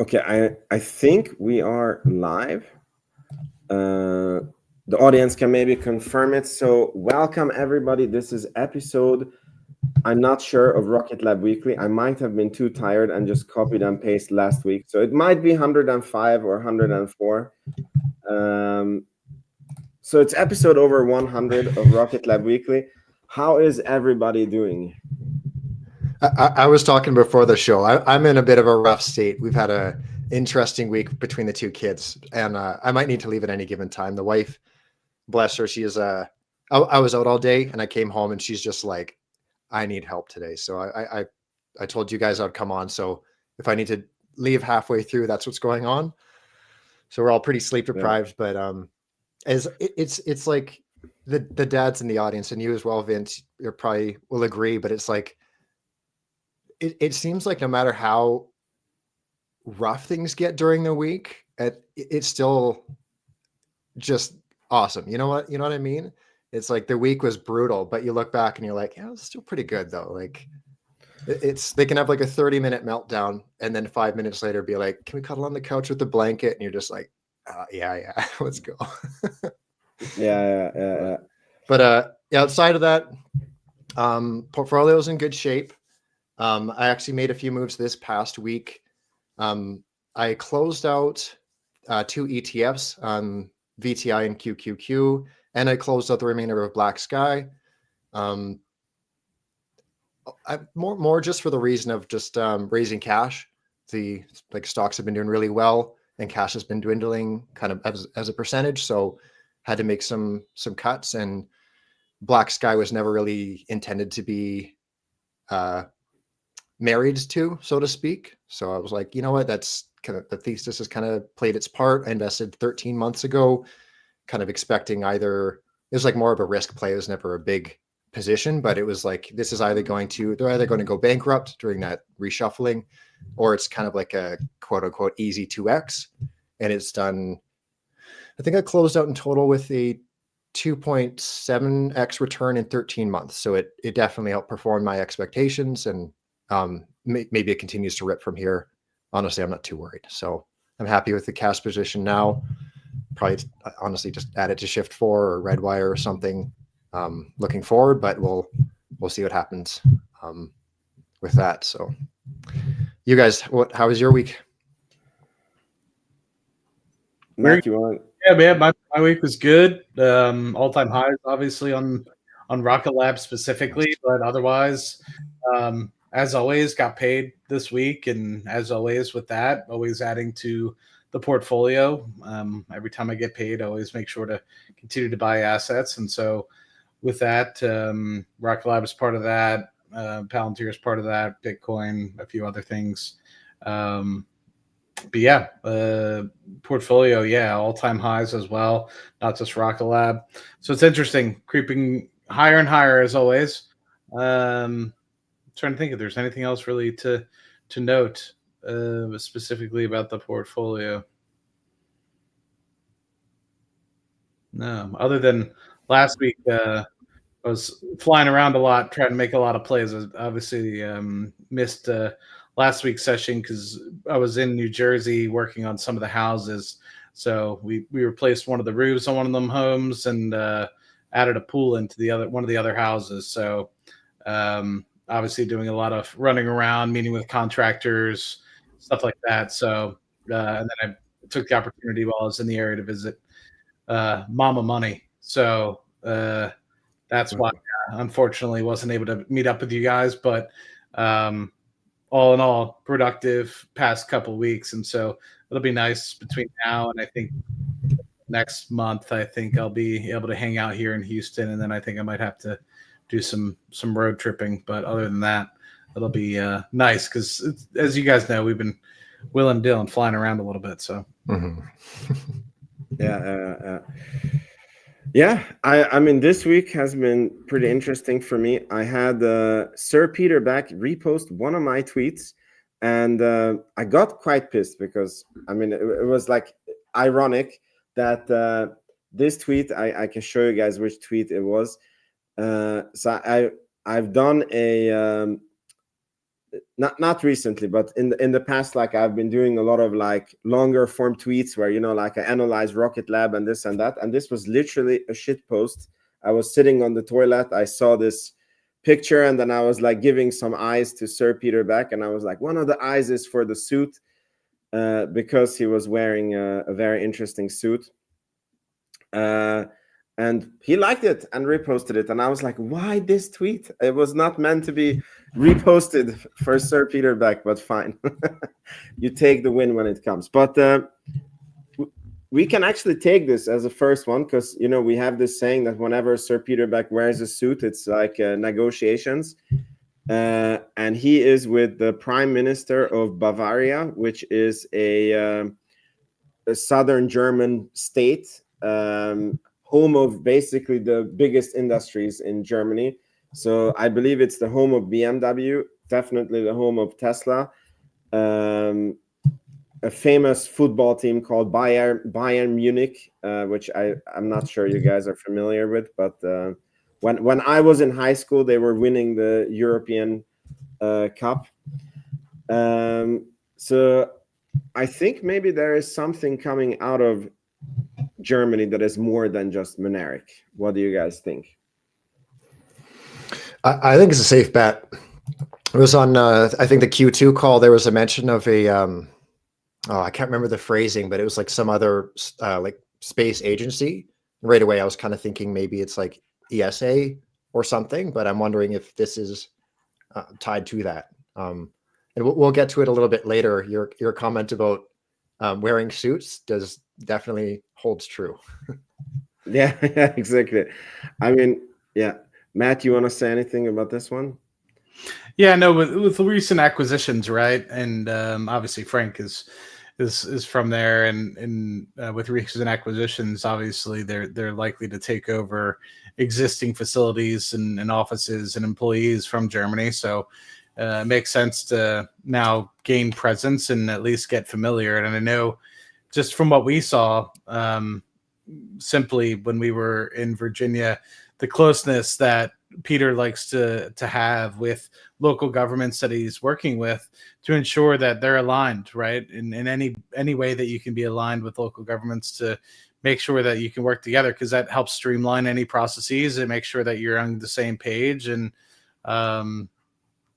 Okay, I think we are live. The audience can maybe confirm it. So welcome everybody. This is episode, I'm not sure, of Rocket Lab Weekly. I might have been too tired and just copied and pasted last week. So it might be 105 or 104. So it's episode over 100 of Rocket Lab Weekly. How is everybody doing? I was talking before the show. I'm in a bit of a rough state. We've had a interesting week between the two kids, and I might need to leave at any given time. The wife, bless her, she is I was out all day, and I came home, and she's just like, I need help today. So I told you guys I'd come on. So if I need to leave halfway through, that's what's going on. So we're all pretty sleep deprived, but it's like the dads in the audience, and you as well, Vince, you probably will agree, but it's like. It seems like no matter how rough things get during the week, it's still just awesome. You know what I mean? It's like the week was brutal, but you look back and you're like, yeah, it's still pretty good though. Like they can have like a 30-minute meltdown and then 5 minutes later be like, can we cuddle on the couch with the blanket? And you're just like, yeah, let's go. Yeah. But outside of that, portfolio's in good shape. I actually made a few moves this past week. I closed out 2 ETFs on VTI and QQQ, and I closed out the remainder of BlackSky. More just for the reason of just raising cash. The stocks have been doing really well, and cash has been dwindling kind of as a percentage. So had to make some cuts, and BlackSky was never really intended to be married to, so to speak. So I was like, you know what, that's kind of the thesis has kind of played its part. I invested 13 months ago, kind of expecting either it was like more of a risk play. It was never a big position, but it was like they're either going to go bankrupt during that reshuffling, or it's kind of like a quote unquote easy 2x. And it's done, I think I closed out in total with a 2.7x return in 13 months. So it definitely outperformed my expectations, and maybe it continues to rip from here. Honestly, I'm not too worried. So I'm happy with the cash position now. Probably honestly just add it to Shift 4 or Redwire or something looking forward, but we'll see what happens with that. So you guys, how was your week? Matt, you want? Yeah, man, my week was good. All-time highs, obviously, on Rocket Lab specifically, but otherwise, as always, got paid this week, and as always with that, always adding to the portfolio. Every time I get paid, I always make sure to continue to buy assets, and so with that, Rocket Lab is part of that. Palantir is part of that. Bitcoin, a few other things. But yeah, portfolio, all-time highs as well, not just Rocket Lab. So it's interesting, creeping higher and higher as always. Trying to think if there's anything else really to note specifically about the portfolio. No, other than last week, I was flying around a lot, trying to make a lot of plays. I obviously missed last week's session because I was in New Jersey working on some of the houses. So we replaced one of the roofs on one of them homes and added a pool into one of the other houses. So obviously doing a lot of running around, meeting with contractors, stuff like that. So and then I took the opportunity while I was in the area to visit Mama Money. So that's why unfortunately wasn't able to meet up with you guys, but all in all, productive past couple weeks, and so it'll be nice between now and I think next month. I think I'll be able to hang out here in Houston, and then I think I might have to do some road tripping. But other than that, it'll be nice because, as you guys know, we've been Will and Dylan flying around a little bit. So Yeah, I mean, this week has been pretty interesting for me. I had Sir Peter Beck repost one of my tweets, and I got quite pissed because, I mean, it was like ironic that this tweet, I can show you guys which tweet it was. So I've done a not recently, but in the past, like I've been doing a lot of like longer form tweets where, you know, like I analyze Rocket Lab and this and that, and this was literally a shit post. I was sitting on the toilet, I saw this picture, and then I was like giving some eyes to Sir Peter Beck, and I was like, one of the eyes is for the suit, because he was wearing a very interesting suit. And he liked it and reposted it, and I was like, why this tweet? It was not meant to be reposted for Sir Peter Beck, but fine. You take the win when it comes. But we can actually take this as a first one, because, you know, we have this saying that whenever Sir Peter Beck wears a suit, it's like negotiations. And he is with the Prime Minister of Bavaria, which is a southern German state, home of basically the biggest industries in Germany. So I believe it's the home of BMW, definitely the home of Tesla, a famous football team called Bayern Munich, which I'm not sure you guys are familiar with, but when I was in high school, they were winning the European Cup. So I think maybe there is something coming out of Germany that is more than just Mynaric. What do you guys think? I think it's a safe bet. It was on, I think the Q2 call, there was a mention of a, I can't remember the phrasing, but it was like some other like space agency. Right away, I was kind of thinking maybe it's like ESA or something, but I'm wondering if this is tied to that. And we'll get to it a little bit later. Your comment about wearing suits definitely holds true. Yeah, exactly. I mean, yeah. Matt, you want to say anything about this one? Yeah, no, with the recent acquisitions, right? And obviously Frank is from there, and with recent acquisitions, obviously they're likely to take over existing facilities and offices and employees from Germany. So it makes sense to now gain presence and at least get familiar. And I know just from what we saw, simply when we were in Virginia, the closeness that Peter likes to have with local governments that he's working with to ensure that they're aligned, right? In any way that you can be aligned with local governments to make sure that you can work together, because that helps streamline any processes and make sure that you're on the same page. And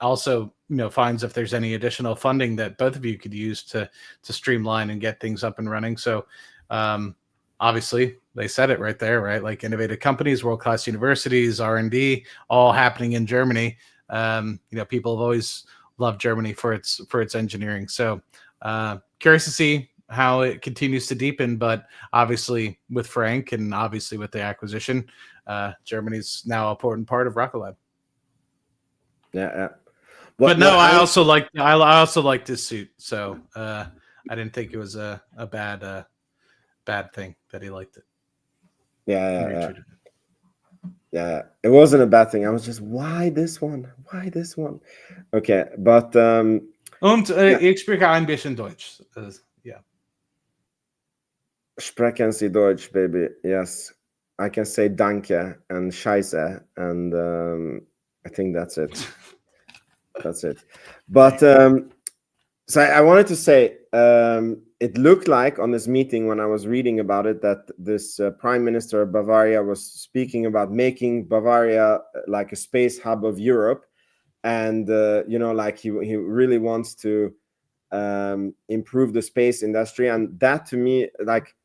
also, you know, finds if there's any additional funding that both of you could use to streamline and get things up and running. So obviously they said it right there, right? Like innovative companies, world-class universities, R&D, all happening in Germany. You know, people have always loved Germany for its engineering. So curious to see how it continues to deepen, but obviously with Frank and obviously with the acquisition, Germany's now an important part of Rocket Lab. Yeah. But no, I also liked his suit. So I didn't think it was a bad thing that he liked it. Yeah. It wasn't a bad thing. I was just, why this one? Okay, but ich spreche ein bisschen Deutsch. Yeah. Sprechen Sie Deutsch, baby. Yes, I can say danke and scheiße, and I think that's it. But so I wanted to say, it looked like on this meeting when I was reading about it that this Prime Minister of Bavaria was speaking about making Bavaria like a space hub of Europe, and you know, like he really wants to improve the space industry, and that to me like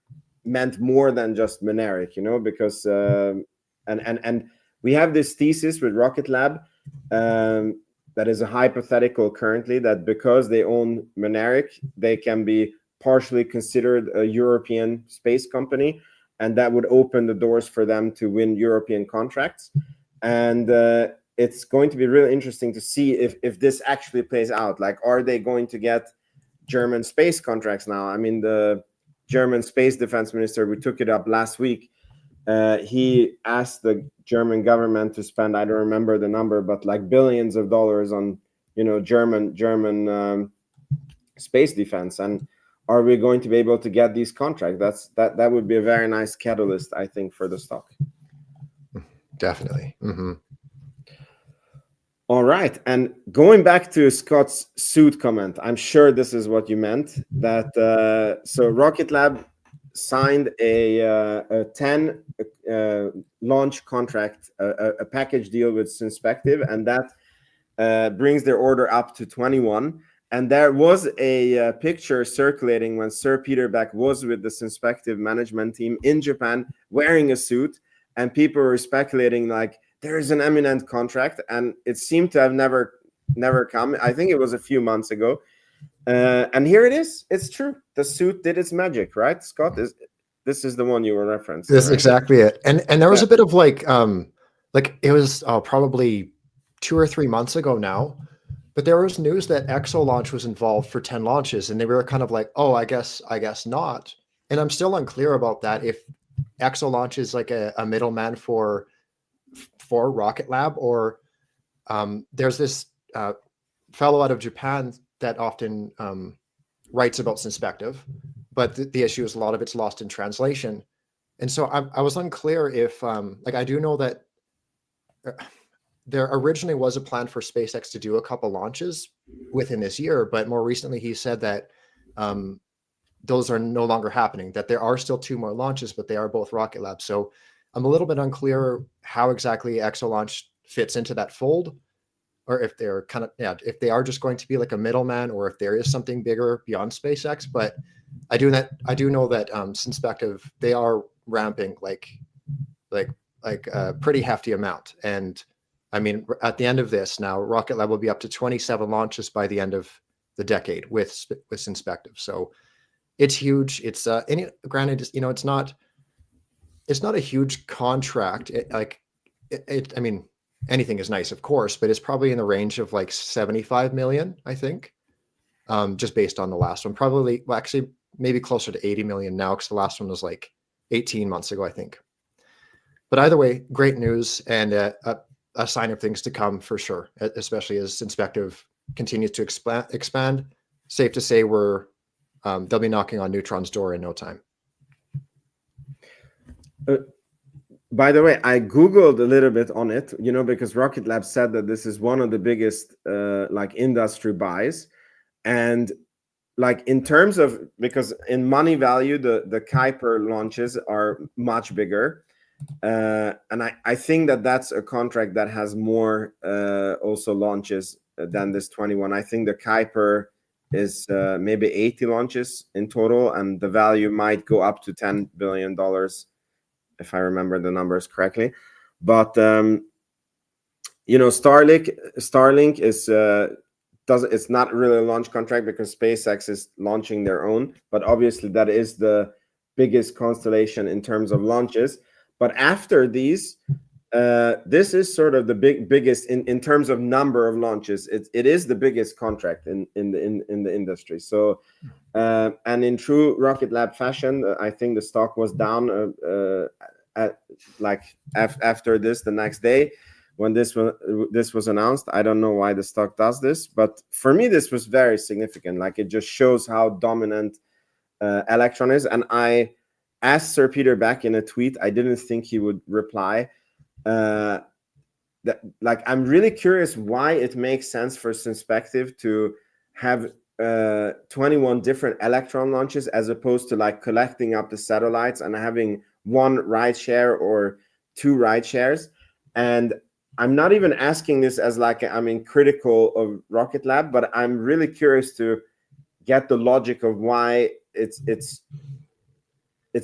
meant more than just Mynaric, you know, because and we have this thesis with Rocket Lab that is a hypothetical currently, that because they own Mynaric, they can be partially considered a European space company, and that would open the doors for them to win European contracts. And it's going to be really interesting to see if this actually plays out. Like, are they going to get German space contracts now? I mean, the German space defense minister, we took it up last week, he asked the German government to spend, I don't remember the number, but like billions of dollars on, you know, German space defense. And are we going to be able to get these contracts? That would be a very nice catalyst, I think, for the stock. Definitely. Mm-hmm. All right. And going back to Scott's suit comment, I'm sure this is what you meant. That so Rocket Lab signed a 10 launch contract, a package deal with Synspective, and that brings their order up to 21. And there was a picture circulating when Sir Peter Beck was with the Synspective management team in Japan wearing a suit, and people were speculating like, there is an imminent contract, and it seemed to have never come. I think it was a few months ago, and here it is. It's true. The suit did its magic, right, Scott? This is the one you were referencing? This is right? exactly it. And there was a bit of like it was probably 2 or 3 months ago now, but there was news that Exo Launch was involved for 10 launches, and they were kind of like, oh, I guess not. And I'm still unclear about that, if Exo Launch is like a middleman for Rocket Lab, or there's this fellow out of Japan that often writes about Synspective, but the issue is a lot of it's lost in translation. And so I was unclear if like, I do know that there originally was a plan for SpaceX to do a couple launches within this year, but more recently he said that those are no longer happening, that there are still 2 more launches, but they are both Rocket Lab. So I'm a little bit unclear how exactly Exo Launch fits into that fold, or if they're kind of, if they are just going to be like a middleman, or if there is something bigger beyond SpaceX. But I do know that Synspective, they are ramping like a pretty hefty amount. And I mean, at the end of this now, Rocket Lab will be up to 27 launches by the end of the decade with Synspective. So it's huge. It's granted, it's not a huge contract. I mean, anything is nice, of course, but it's probably in the range of like 75 million, I think, just based on the last one. Probably, well, actually, maybe closer to 80 million now, because the last one was like 18 months ago, I think. But either way, great news, and a sign of things to come for sure, especially as Synspective continues to expand. Safe to say they'll be knocking on Neutron's door in no time. By the way, I Googled a little bit on it, because Rocket Lab said that this is one of the biggest like industry buys. And like in terms of, because in money value, the Kuiper launches are much bigger. And I think that that's a contract that has more also launches than this 21. I think the Kuiper is maybe 80 launches in total, and the value might go up to $10 billion, if I remember the numbers correctly. But Starlink is it's not really a launch contract because SpaceX is launching their own, but obviously that is the biggest constellation in terms of launches. But after these, this is sort of the biggest in terms of number of launches. It is the biggest contract in the industry. So and in true Rocket Lab fashion, I think the stock was down after this the next day when this was announced. I don't know why the stock does this, but for me this was very significant. Like, it just shows how dominant Electron is. And I asked Sir Peter Beck in a tweet. I didn't think he would reply. I'm really curious why it makes sense for Synspective to have 21 different Electron launches as opposed to like collecting up the satellites and having one ride share or 2 ride shares. And I'm not even asking this as critical of Rocket Lab, but I'm really curious to get the logic of why it's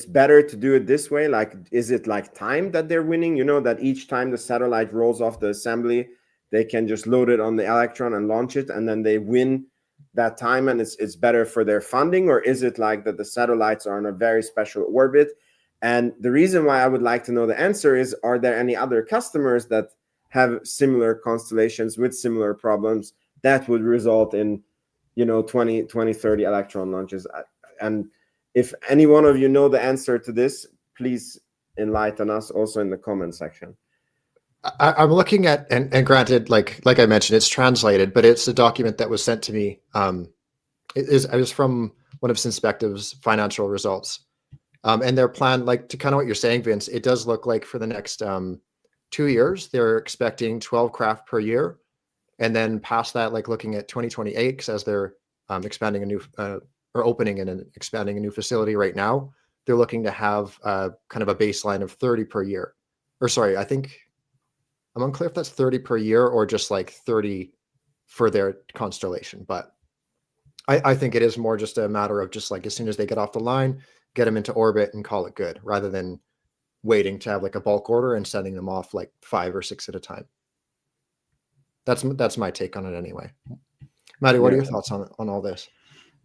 better to do it this way. Like, is it like time that they're winning? That each time the satellite rolls off the assembly, they can just load it on the Electron and launch it, and then they win that time, and it's better for their funding? Or is it like that the satellites are on a very special orbit? And the reason why I would like to know the answer is, are there any other customers that have similar constellations with similar problems that would result in 20, 30 Electron launches? And if any one of you know the answer to this, please enlighten us also in the comment section. I'm looking at, and granted, like I mentioned, it's translated, but it's a document that was sent to me. It was from one of Synspective's financial results. And their plan, like, to kind of what you're saying, Vince, it does look like for the next 2 years, they're expecting 12 craft per year. And then past that, like looking at 2028, because as they're expanding a new or opening and expanding a new facility right now, they're looking to have kind of a baseline of 30 per year. Or sorry, I think I'm unclear if that's 30 per year or just like 30 for their constellation. But I think it is more just a matter of just like as soon as they get off the line, get them into orbit and call it good, rather than waiting to have like a bulk order and sending them off like 5 or 6 at a time. That's my take on it anyway. Matty, what are your thoughts on all this?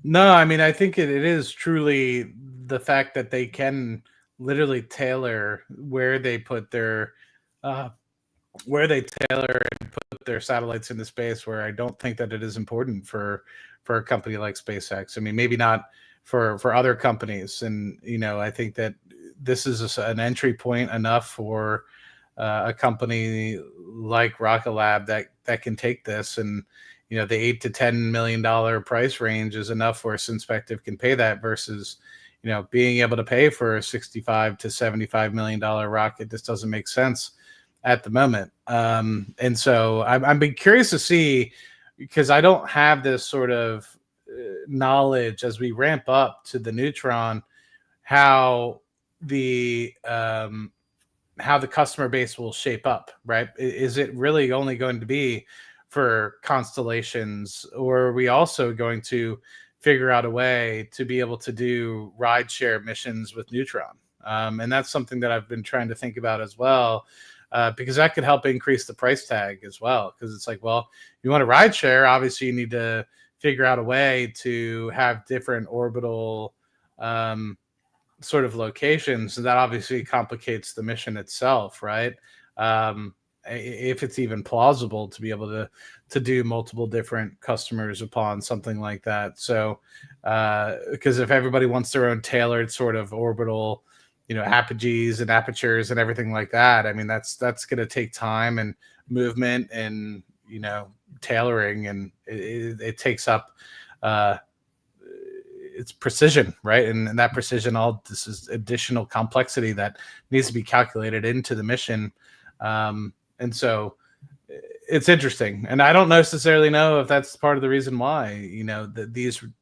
No, I mean, I think it is truly the fact that they can literally tailor where they put their satellites into space, where I don't think that it is important for a company like SpaceX. I mean, maybe not for other companies. And, I think that this is an entry point enough for a company like Rocket Lab that can take this, and the $8 to $10 million price range is enough where Synspective can pay that, versus being able to pay for a $65 to $75 million rocket. This doesn't make sense at the moment. And so I'm been curious to see, because I don't have this sort of knowledge as we ramp up to the Neutron, how the customer base will shape up, right? Is it really only going to be for constellations, or are we also going to figure out a way to be able to do rideshare missions with Neutron? And that's something that I've been trying to think about as well, because that could help increase the price tag as well. Because it's like, well, you want a rideshare, obviously you need to figure out a way to have different orbital sort of locations, and that obviously complicates the mission itself, right? If it's even plausible to be able to do multiple different customers upon something like that. So because if everybody wants their own tailored sort of orbital, apogees and apertures and everything like that, I mean, that's going to take time and movement and tailoring, and it takes up it's precision, right? And that precision, all this is additional complexity that needs to be calculated into the mission. And so it's interesting, and I don't necessarily know if that's part of the reason why that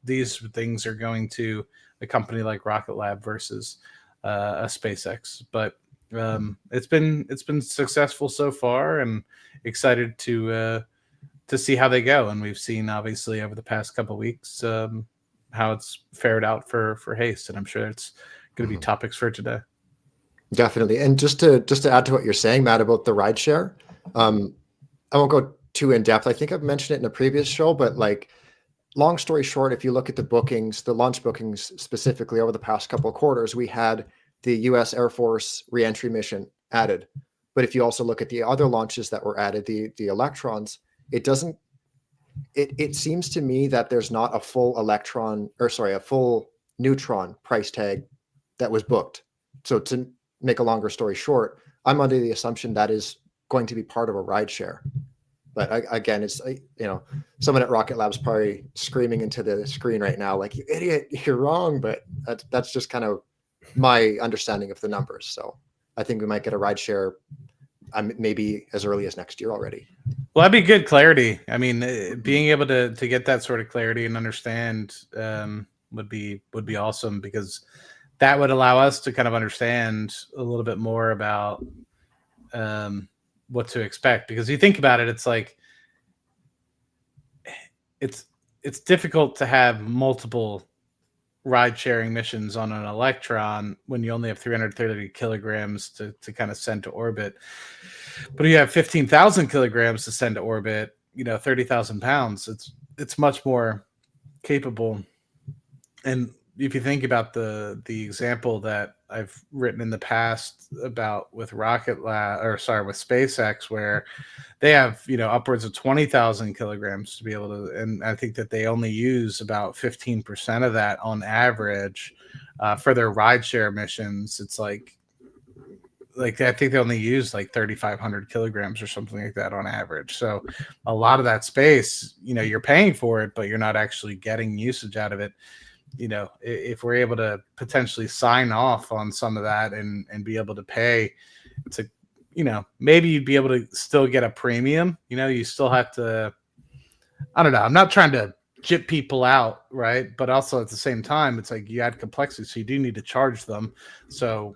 these things are going to a company like Rocket Lab versus a SpaceX. But it's been successful so far, and excited to see how they go. And we've seen obviously over the past couple of weeks how it's fared out for HASTE, and I'm sure it's going to be topics for today. Definitely. And just to add to what you're saying, Matt, about the rideshare, I won't go too in depth. I think I've mentioned it in a previous show, but like, long story short, if you look at the bookings, the launch bookings specifically over the past couple of quarters, we had the U.S. Air Force reentry mission added. But if you also look at the other launches that were added, the Electrons, it seems to me that there's not a full a full Neutron price tag that was booked. So to make a longer story short, I'm under the assumption that is going to be part of a rideshare. But again, it's someone at Rocket Lab's probably screaming into the screen right now, like, "You idiot, you're wrong." But that's just kind of my understanding of the numbers. So I think we might get a rideshare maybe as early as next year already. Well, that'd be good clarity. I mean, being able to get that sort of clarity and understand would be awesome, because that would allow us to kind of understand a little bit more about what to expect. Because you think about it, it's like it's difficult to have multiple ride sharing missions on an Electron when you only have 330 kilograms to kind of send to orbit. But you have 15,000 kilograms to send to orbit, 30,000 pounds. It's much more capable. And if you think about the example that I've written in the past about with with SpaceX, where they have, upwards of 20,000 kilograms to be able to, and I think that they only use about 15% of that on average for their rideshare missions. It's like I think they only use like 3,500 kilograms or something like that on average. So a lot of that space, you're paying for it, but you're not actually getting usage out of it. If we're able to potentially sign off on some of that and be able to pay to, maybe you'd be able to still get a premium. You still have to I don't know. I'm not trying to chip people out, right? But also at the same time, it's like you add complexity, so you do need to charge them. So,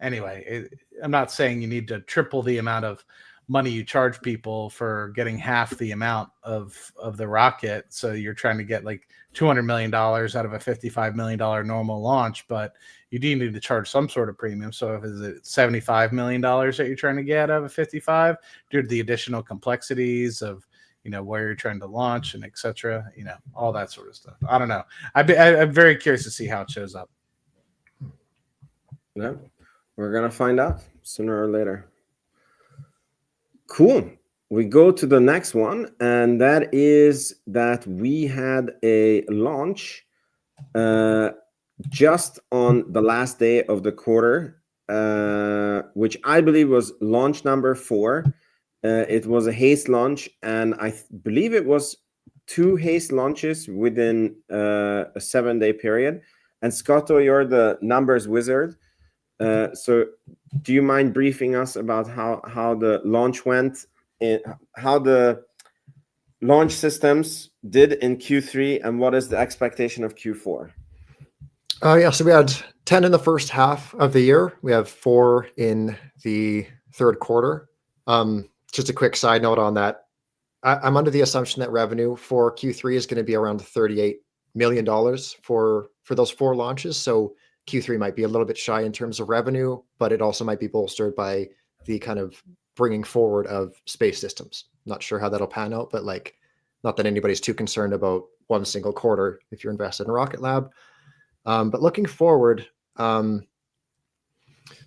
anyway, I'm not saying you need to triple the amount of money you charge people for getting half the amount of the rocket. So you're trying to get like $200 million out of a $55 million normal launch, but you do need to charge some sort of premium. So if it's $75 million that you're trying to get out of a 55 due to the additional complexities of where you're trying to launch and etc. All that sort of stuff. I don't know. I'm very curious to see how it shows up. Yeah, we're gonna find out sooner or later. Cool. We go to the next one, and that is that we had a launch just on the last day of the quarter, which I believe was launch number 4. It was a haste launch, and I believe it was 2 haste launches within a 7-day period. And Scotto, you're the numbers wizard. So do you mind briefing us about how the launch went, how the launch systems did in Q3, and what is the expectation of Q4? Yeah, so we had 10 in the first half of the year. We have 4 in the third quarter. Just a quick side note on that. I'm under the assumption that revenue for Q3 is going to be around $38 million for those 4 launches. So Q3 might be a little bit shy in terms of revenue, but it also might be bolstered by the kind of bringing forward of space systems. Not sure how that'll pan out, but not that anybody's too concerned about one single quarter if you're invested in Rocket Lab. But looking forward, I'll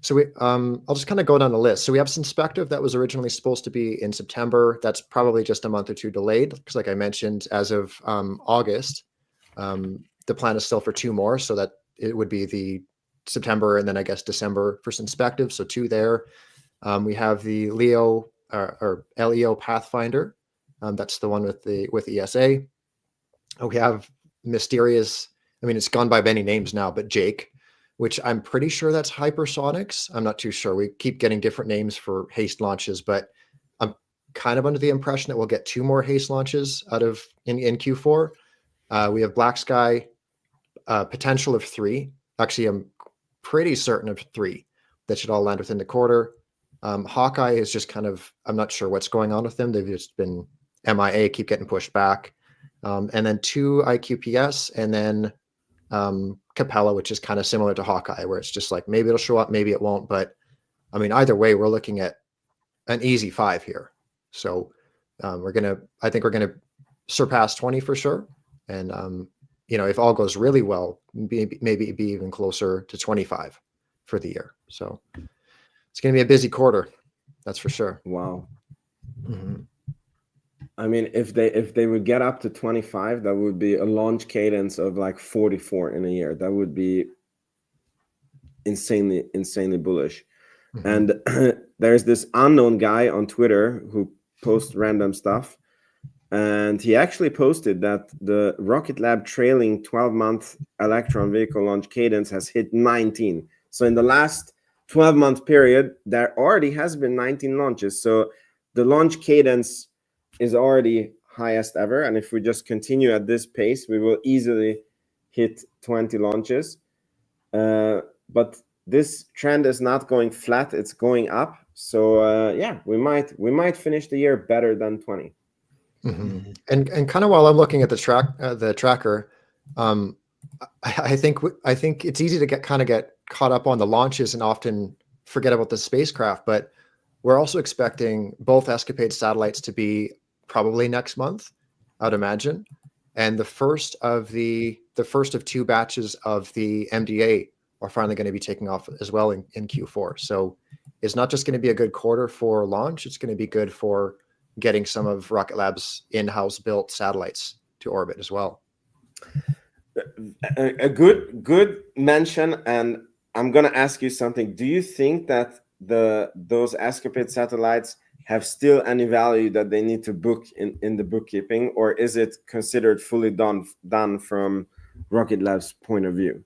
just kind of go down the list. So we have Synspective that was originally supposed to be in September. That's probably just a month or 2 delayed because, like I mentioned, as of August, the plan is still for 2 more, so that it would be the September and then I guess December for Synspective. So 2 there. We have the LEO or LEO Pathfinder. That's the one with ESA. We have Mysterious. I mean, it's gone by many names now, but Jake, which I'm pretty sure that's hypersonics. I'm not too sure. We keep getting different names for haste launches, but I'm kind of under the impression that we'll get 2 more haste launches in Q4. We have BlackSky, potential of 3. Actually, I'm pretty certain of 3 that should all land within the quarter. Hawkeye is just kind of, I'm not sure what's going on with them. They've just been MIA, keep getting pushed back. And then 2 IQPS, and then Capella, which is kind of similar to Hawkeye, where it's just like maybe it'll show up, maybe it won't. But I mean, either way, we're looking at an easy 5 here. So I think we're gonna surpass 20 for sure. And if all goes really well, maybe be even closer to 25 for the year. So it's gonna be a busy quarter, that's for sure. Wow. Mm-hmm. I mean, if they would get up to 25, that would be a launch cadence of like 44 in a year. That would be insanely bullish. Mm-hmm. And there's this unknown guy on Twitter who posts random stuff, and he actually posted that the Rocket Lab trailing 12-month Electron vehicle launch cadence has hit 19. So in the last 12-month period, there already has been 19 launches. So the launch cadence is already highest ever, and if we just continue at this pace, we will easily hit 20 launches. But this trend is not going flat; it's going up. So we might finish the year better than 20. Mm-hmm. And kind of while I'm looking at the tracker, I think it's easy to get caught up on the launches and often forget about the spacecraft. But we're also expecting both Escapade satellites to be probably next month, I'd imagine. And the first of 2 batches of the MDA are finally going to be taking off as well in Q4. So it's not just going to be a good quarter for launch, it's going to be good for getting some of Rocket Lab's in-house built satellites to orbit as well. A good mention, and I'm going to ask you something. Do you think that those Escapade satellites have still any value that they need to book in the bookkeeping, or is it considered fully done from Rocket Lab's point of view?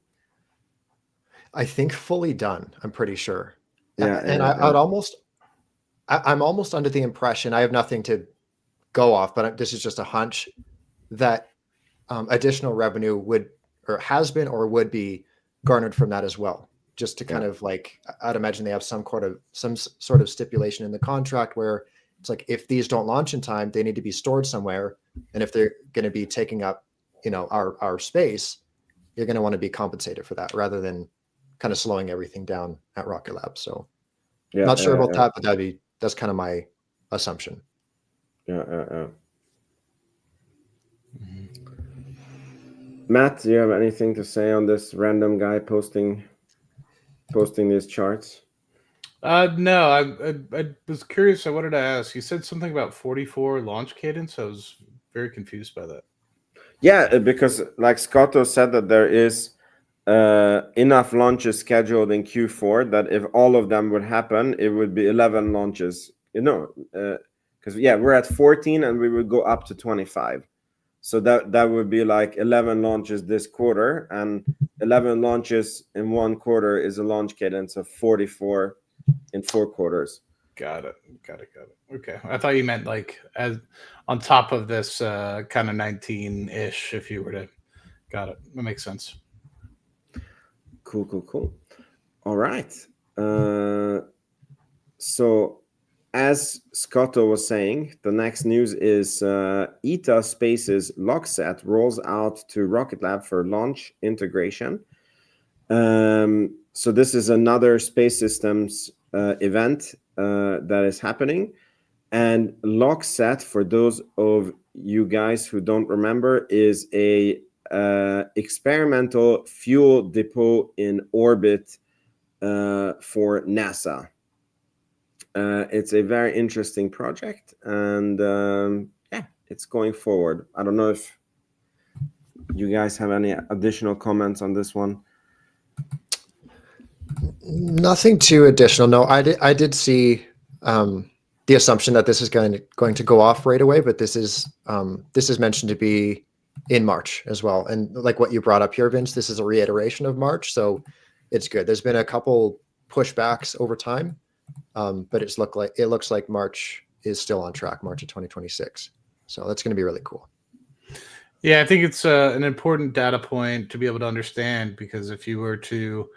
I think fully done, I'm pretty sure. Yeah, and I'm almost under the impression, I have nothing to go off, but this is just a hunch that additional revenue would, or has been, or would be garnered from that as well. Just to kind of like, I'd imagine they have some sort of stipulation in the contract where it's like, if these don't launch in time, they need to be stored somewhere. And if they're going to be taking up, our space, you're going to want to be compensated for that rather than kind of slowing everything down at Rocket Lab. So not sure about that, but that's kind of my assumption. Matt, do you have anything to say on this random guy posting these charts? No, I was curious. I wanted to ask. You said something about 44 launch cadence. I was very confused by that. Yeah, because like Scotto said that there is enough launches scheduled in Q4 that if all of them would happen, it would be 11 launches. Because we're at 14 and we would go up to 25. So that would be like 11 launches this quarter, and 11 launches in one quarter is a launch cadence of 44 in 4 quarters. Got it. Okay. I thought you meant like as on top of this kind of 19-ish, if you were to. Got it. That makes sense. Cool. All right. So as Scotto was saying, the next news is ETA Space's Lockset rolls out to Rocket Lab for launch integration. So this is another space systems event that is happening. And Lockset, for those of you guys who don't remember, is a experimental fuel depot in orbit for NASA. It's a very interesting project, and it's going forward. I don't know if you guys have any additional comments on this one. Nothing too additional. No, I did see the assumption that this is going to go off right away, but this is mentioned to be in March as well. And like what you brought up here, Vince, this is a reiteration of March, so it's good. There's been a couple pushbacks over time, but it looks like March is still on track, March of 2026. So that's going to be really cool. Yeah, I think it's an important data point to be able to understand, because if you were to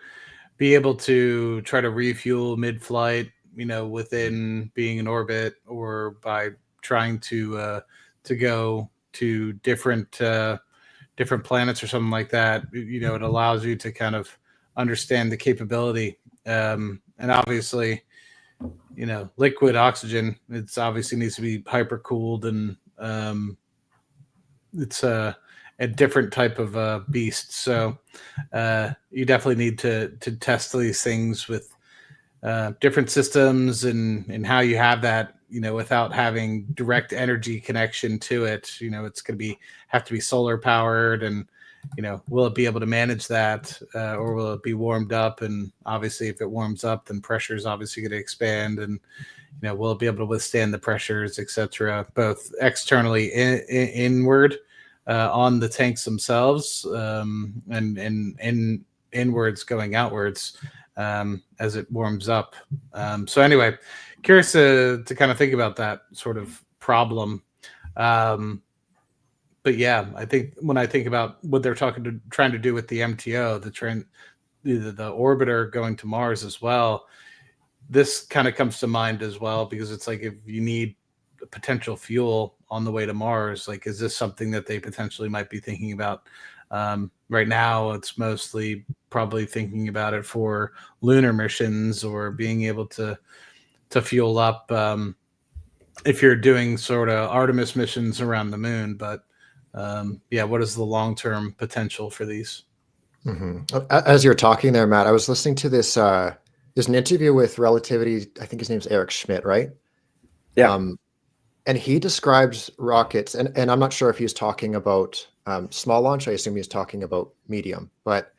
be able to try to refuel mid-flight, within being in orbit, or by trying to go to different planets or something like that, it allows you to kind of understand the capability. And obviously, liquid oxygen, it's obviously needs to be hyper cooled, and it's a different type of beast. So you definitely need to test these things with different systems and how you have that, without having direct energy connection to it. It's going to have to be solar powered, and will it be able to manage that, or will it be warmed up? And obviously, if it warms up, then pressure is obviously going to expand, and will it be able to withstand the pressures, etc., both externally inward on the tanks themselves, and inwards going outwards as it warms up. So anyway, curious to kind of think about that sort of problem. But yeah, I think when I think about what they're trying to do with the MTO, the orbiter going to Mars as well, this kind of comes to mind as well, because it's like, if you need potential fuel on the way to Mars, like, is this something that they potentially might be thinking about? Right now, it's mostly probably thinking about it for lunar missions, or being able to fuel up if you're doing sort of Artemis missions around the moon. But what is the long-term potential for these? Mm-hmm. As you're talking there, Matt, I was listening to this. There's an interview with Relativity. I think his name's Eric Schmidt, right? Yeah. And he describes rockets, and I'm not sure if he's talking about small launch. I assume he's talking about medium, but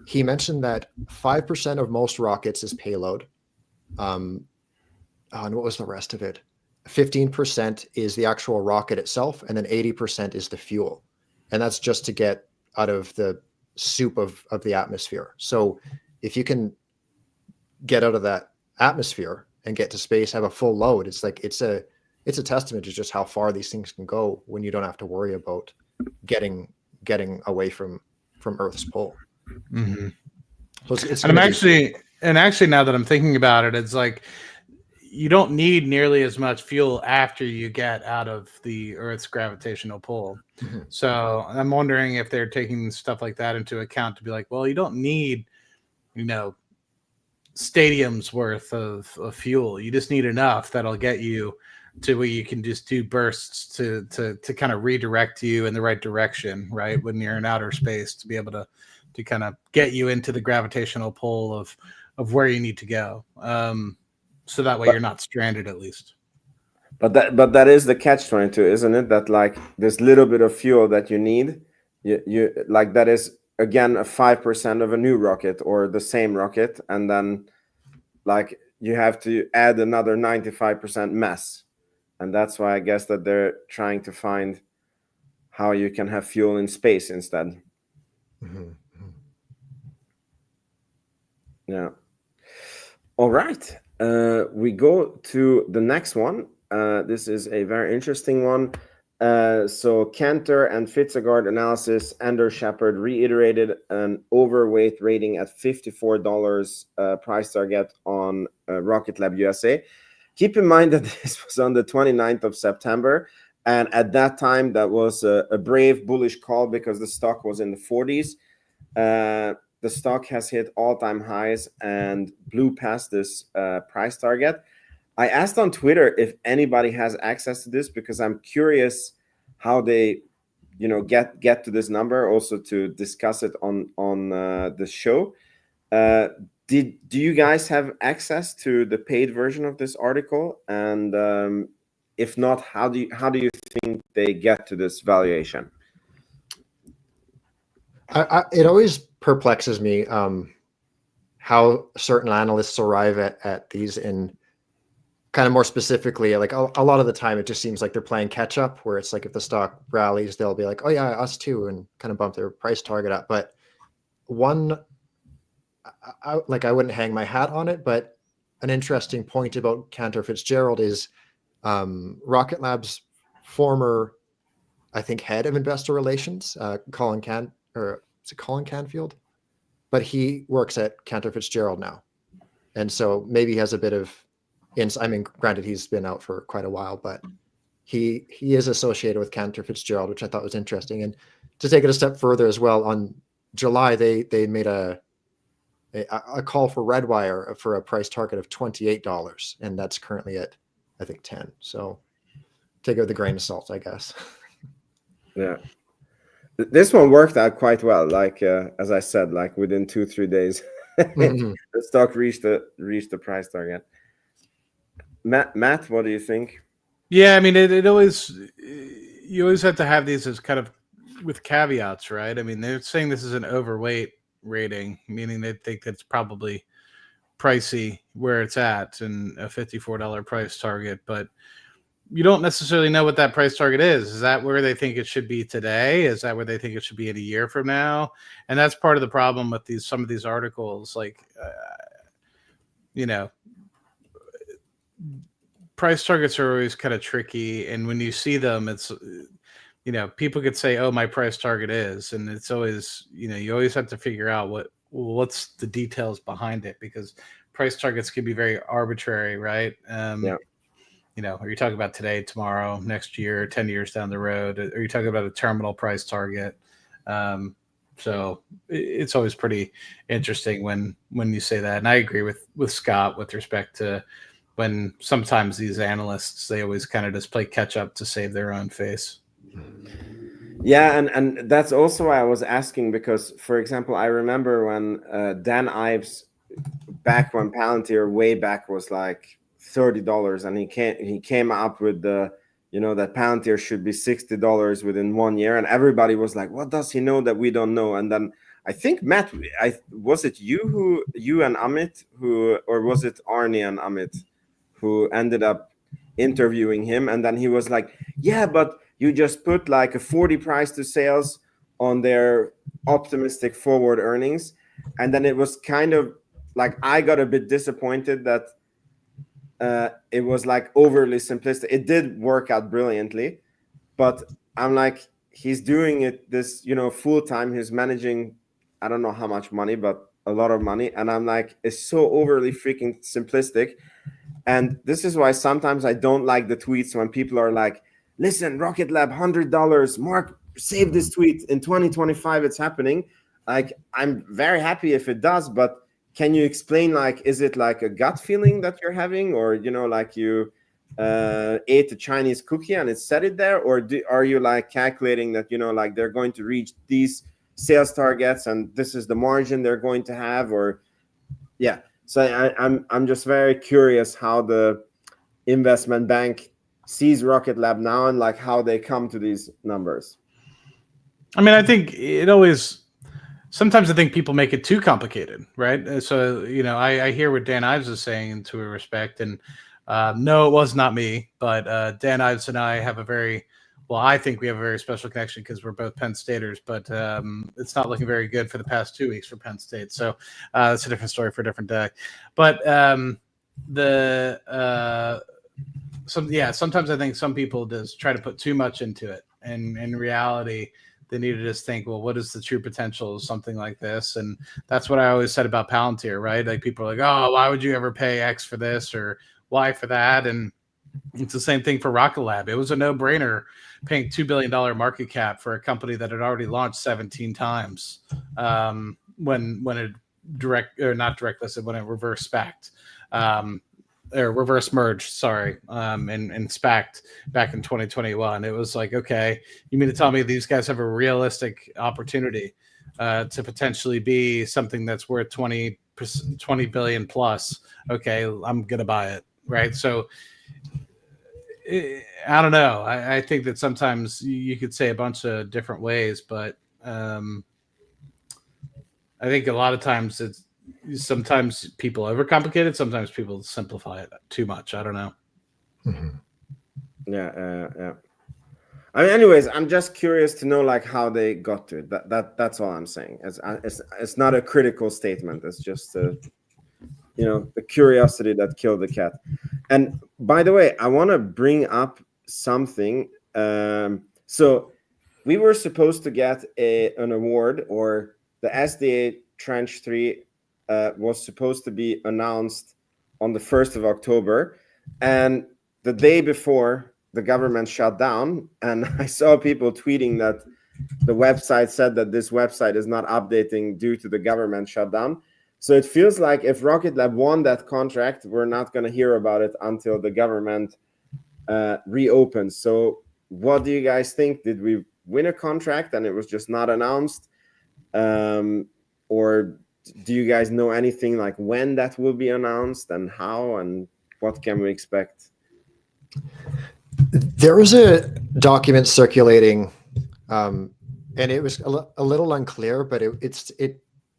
he mentioned that 5% of most rockets is payload. And what was the rest of it? 15% is the actual rocket itself, and then 80% is the fuel. And that's just to get out of the soup of the atmosphere. So if you can get out of that atmosphere and get to space, have a full load, it's it's a testament to just how far these things can go when you don't have to worry about getting away from Earth's pole. Mm-hmm. So it's and actually now that I'm thinking about it, it's like you don't need nearly as much fuel after you get out of the Earth's gravitational pull. Mm-hmm. So I'm wondering if they're taking stuff like that into account to be like, well, you don't need, stadiums worth of fuel. You just need enough that'll get you to where you can just do bursts to kind of redirect you in the right direction, right? When you're in outer space, to be able to kind of get you into the gravitational pull of where you need to go. So that way you're not stranded, at least. But that is the catch-22, isn't it? That like this little bit of fuel that you need, you like that is again a 5% of a new rocket or the same rocket, and then like you have to add another 95% mass, and that's why I guess that they're trying to find how you can have fuel in space instead. Mm-hmm. Yeah. All right. We go to the next one. This is a very interesting one. So Cantor and Fitzgerald analysis, Andrew Shepard reiterated an overweight rating at $54 price target on Rocket Lab USA. Keep in mind that this was on the 29th of September. And at that time, that was a brave bullish call because the stock was in the 40s. The stock has hit all-time highs and blew past this price target. I asked on Twitter if anybody has access to this because I'm curious how they, get to this number. Also to discuss it on the show. Do you guys have access to the paid version of this article? And if not, how do you think they get to this valuation? It always perplexes me how certain analysts arrive at these, in kind of more specifically, like a lot of the time it just seems like they're playing catch up, where it's like if the stock rallies, they'll be like, oh yeah, us too, and kind of bump their price target up. But I wouldn't hang my hat on it, but an interesting point about Cantor Fitzgerald is Rocket Lab's former, I think, head of investor relations, Colin Canfield, but he works at Cantor Fitzgerald now, and so maybe he has a bit of I mean, granted, he's been out for quite a while, but he is associated with Cantor Fitzgerald, which I thought was interesting. And to take it a step further as well, on July they made a call for Redwire for a price target of $28, and that's currently at, I think, 10. So take it with a grain of salt, I guess. Yeah, this one worked out quite well. Like as I said, like within 2-3 days, Mm-hmm. the stock reached the price target. Matt, what do you think? Yeah, I mean, it always, you always have to have these as kind of with caveats, right? I mean, they're saying this is an overweight rating, meaning they think that's probably pricey where it's at and a $54 price target, but you don't necessarily know what that price target is. Is that where they think it should be today? Is that where they think it should be in a year from now? And that's part of the problem with some of these articles, like, price targets are always kind of tricky, and when you see them, it's people could say, oh, my price target is, and it's always, you always have to figure out what's the details behind it, because price targets can be very arbitrary, right? Yeah. Are you talking about today, tomorrow, next year, 10 years down the road? Are you talking about a terminal price target? So it's always pretty interesting when you say that, and I agree with Scott with respect to when sometimes these analysts, they always kind of just play catch up to save their own face. Yeah, and that's also why I was asking, because, for example, I remember when Dan Ives, back when Palantir way back was like $30, and he came up with the that Palantir should be $60 within 1 year, and everybody was like, what does he know that we don't know? And then I think, Matt, was it you and Amit or was it Arnie and Amit who ended up interviewing him? And then he was like, yeah, but you just put like a 40 price to sales on their optimistic forward earnings. And then it was kind of like, I got a bit disappointed that it was like overly simplistic. It did work out brilliantly, but I'm like, he's doing it this, full time. He's managing, I don't know how much money, but a lot of money. And I'm like, it's so overly freaking simplistic. And this is why sometimes I don't like the tweets when people are like, listen, Rocket Lab, $100, Mark, save this tweet. In 2025, it's happening. Like, I'm very happy if it does, but can you explain, like, is it like a gut feeling that you're having, or, like you ate a Chinese cookie and it said it there? Or are you like calculating that, like they're going to reach these sales targets and this is the margin they're going to have? Or, yeah. So I'm just very curious how the investment bank sees Rocket Lab now and like how they come to these numbers. I mean, I think it always. Sometimes I think people make it too complicated, right? So I hear what Dan Ives is saying to a respect, and no, it was not me, but Dan Ives and I have I think we have a very special connection because we're both Penn Staters, but it's not looking very good for the past 2 weeks for Penn State. So that's a different story for a different day. But sometimes I think some people just try to put too much into it, and in reality, they need to just think, well, what is the true potential of something like this? And that's what I always said about Palantir, right? Like, people are like, oh, why would you ever pay X for this or Y for that? And it's the same thing for Rocket Lab. It was a no-brainer paying $2 billion market cap for a company that had already launched 17 times when it when it reverse SPAC'd. Or reverse merged, sorry, and SPAC'd back in 2021. It was like, okay, you mean to tell me these guys have a realistic opportunity to potentially be something that's worth 20 billion plus? Okay, I'm gonna buy it, right? So I don't know. I think that sometimes you could say a bunch of different ways, but I think a lot of times sometimes people overcomplicate it. Sometimes people simplify it too much. I don't know. Mm-hmm. Yeah. I mean, anyways, I'm just curious to know like how they got to it. That's all I'm saying. It's not a critical statement. It's just the curiosity that killed the cat. And by the way, I want to bring up something. So we were supposed to get an award, or the SDA Tranche 3 was supposed to be announced on the 1st of October. And the day before, the government shut down. And I saw people tweeting that the website said that this website is not updating due to the government shutdown. So it feels like if Rocket Lab won that contract, we're not going to hear about it until the government reopens. So what do you guys think? Did we win a contract and it was just not announced? Or do you guys know anything like when that will be announced and how, and what can we expect? There was a document circulating, and it was a little unclear, but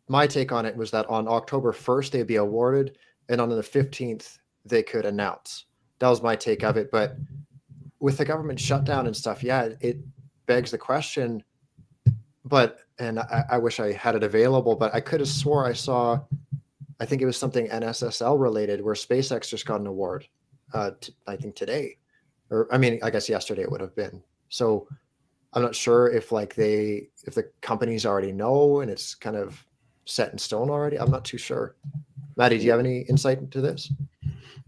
my take on it was that on October 1st, they'd be awarded, and on the 15th, they could announce. That was my take of it. But with the government shutdown and stuff, yeah, it begs the question, and I wish I had it available, but I could have swore I think it was something NSSL related, where SpaceX just got an award, I think today, or I guess yesterday it would have been. So I'm not sure if the companies already know and it's kind of set in stone already. I'm not too sure. Maddie, do you have any insight into this?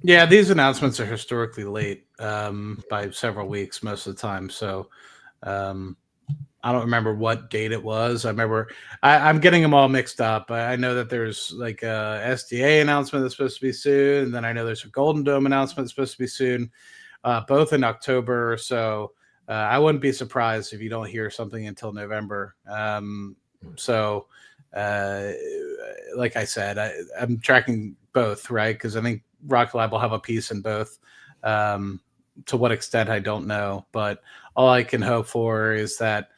Yeah, these announcements are historically late by several weeks most of the time. So I don't remember what date it was. I remember I'm getting them all mixed up. I know that there's like a SDA announcement that's supposed to be soon, and then I know there's a Golden Dome announcement that's supposed to be soon, both in October. So I wouldn't be surprised if you don't hear something until November. Like I said, I'm tracking both, right? Because I think Rocket Lab will have a piece in both. To what extent, I don't know. But all I can hope for is that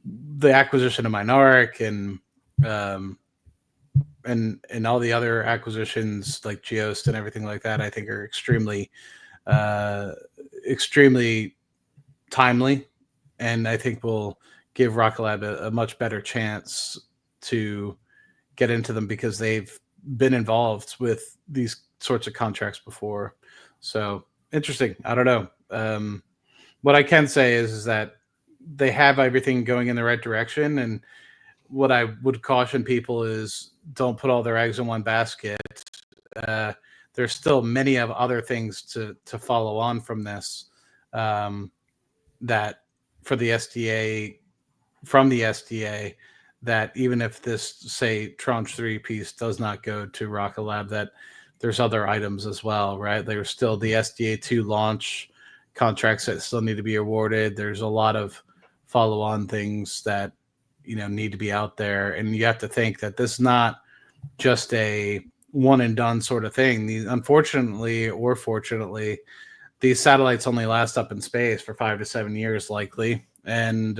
the acquisition of Minoric and all the other acquisitions like Geost and everything like that, I think are extremely timely, and I think will give Rocket Lab a much better chance to get into them because they've been involved with these sorts of contracts before. So interesting. I don't know. What I can say is that they have everything going in the right direction. And what I would caution people is don't put all their eggs in one basket. There's still many of other things to follow on from this, that for the SDA, from the SDA, that even if this, say, tranche 3 piece does not go to Rocket Lab, that there's other items as well, right? There's still the SDA 2 launch contracts that still need to be awarded. There's a lot of follow-on things that need to be out there, and you have to think that this is not just a one and done sort of thing. Unfortunately or fortunately, these satellites only last up in space for 5 to 7 years likely, and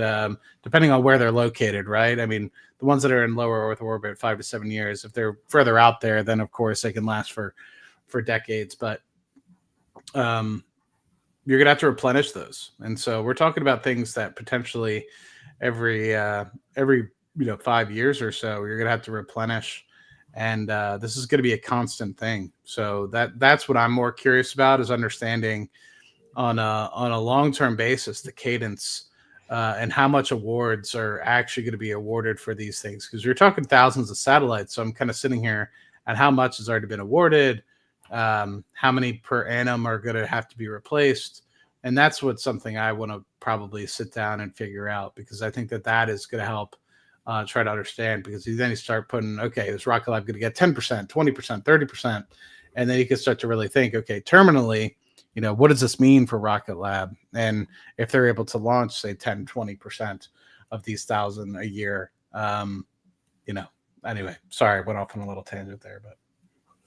depending on where they're located, right? I mean, the ones that are in lower Earth orbit, 5 to 7 years. If they're further out there, then of course they can last for decades, but you're gonna have to replenish those. And so we're talking about things that potentially every 5 years or so you're gonna have to replenish, and this is gonna be a constant thing. So that's what I'm more curious about, is understanding on a long-term basis the cadence and how much awards are actually going to be awarded for these things, because you're talking thousands of satellites. So I'm kind of sitting here at how much has already been awarded, how many per annum are going to have to be replaced, and that's what something I want to probably sit down and figure out, because I think that is going to help try to understand, because then you start putting, okay, is Rocket Lab going to get 10%, 20%, 30%, and then you can start to really think, okay, terminally, what does this mean for Rocket Lab? And if they're able to launch, say, 10, 20% of these 1,000 a year, anyway, sorry, I went off on a little tangent there, but.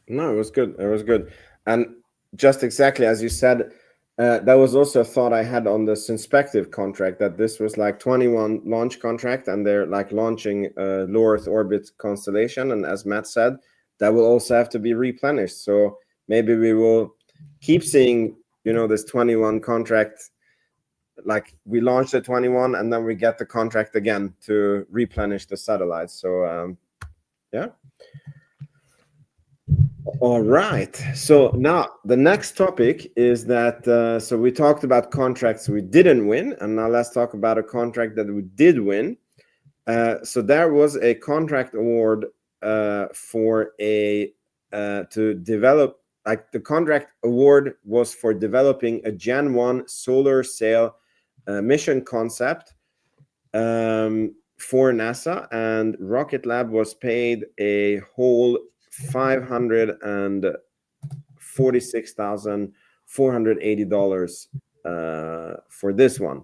No, it was good. It was good. And just exactly as you said, that was also a thought I had on the Synspective contract, that this was like 21 launch contract, and they're like launching a low Earth orbit constellation. And as Matt said, that will also have to be replenished. So maybe we will keep seeing, this 21 contract, like we launched the 21 and then we get the contract again to replenish the satellites. So yeah. All right. So now the next topic is that, so we talked about contracts we didn't win, and now let's talk about a contract that we did win. So there was a contract award for to develop, like the contract award was for developing a Gen 1 solar sail mission concept for NASA, and Rocket Lab was paid a whole $546,480 for this one.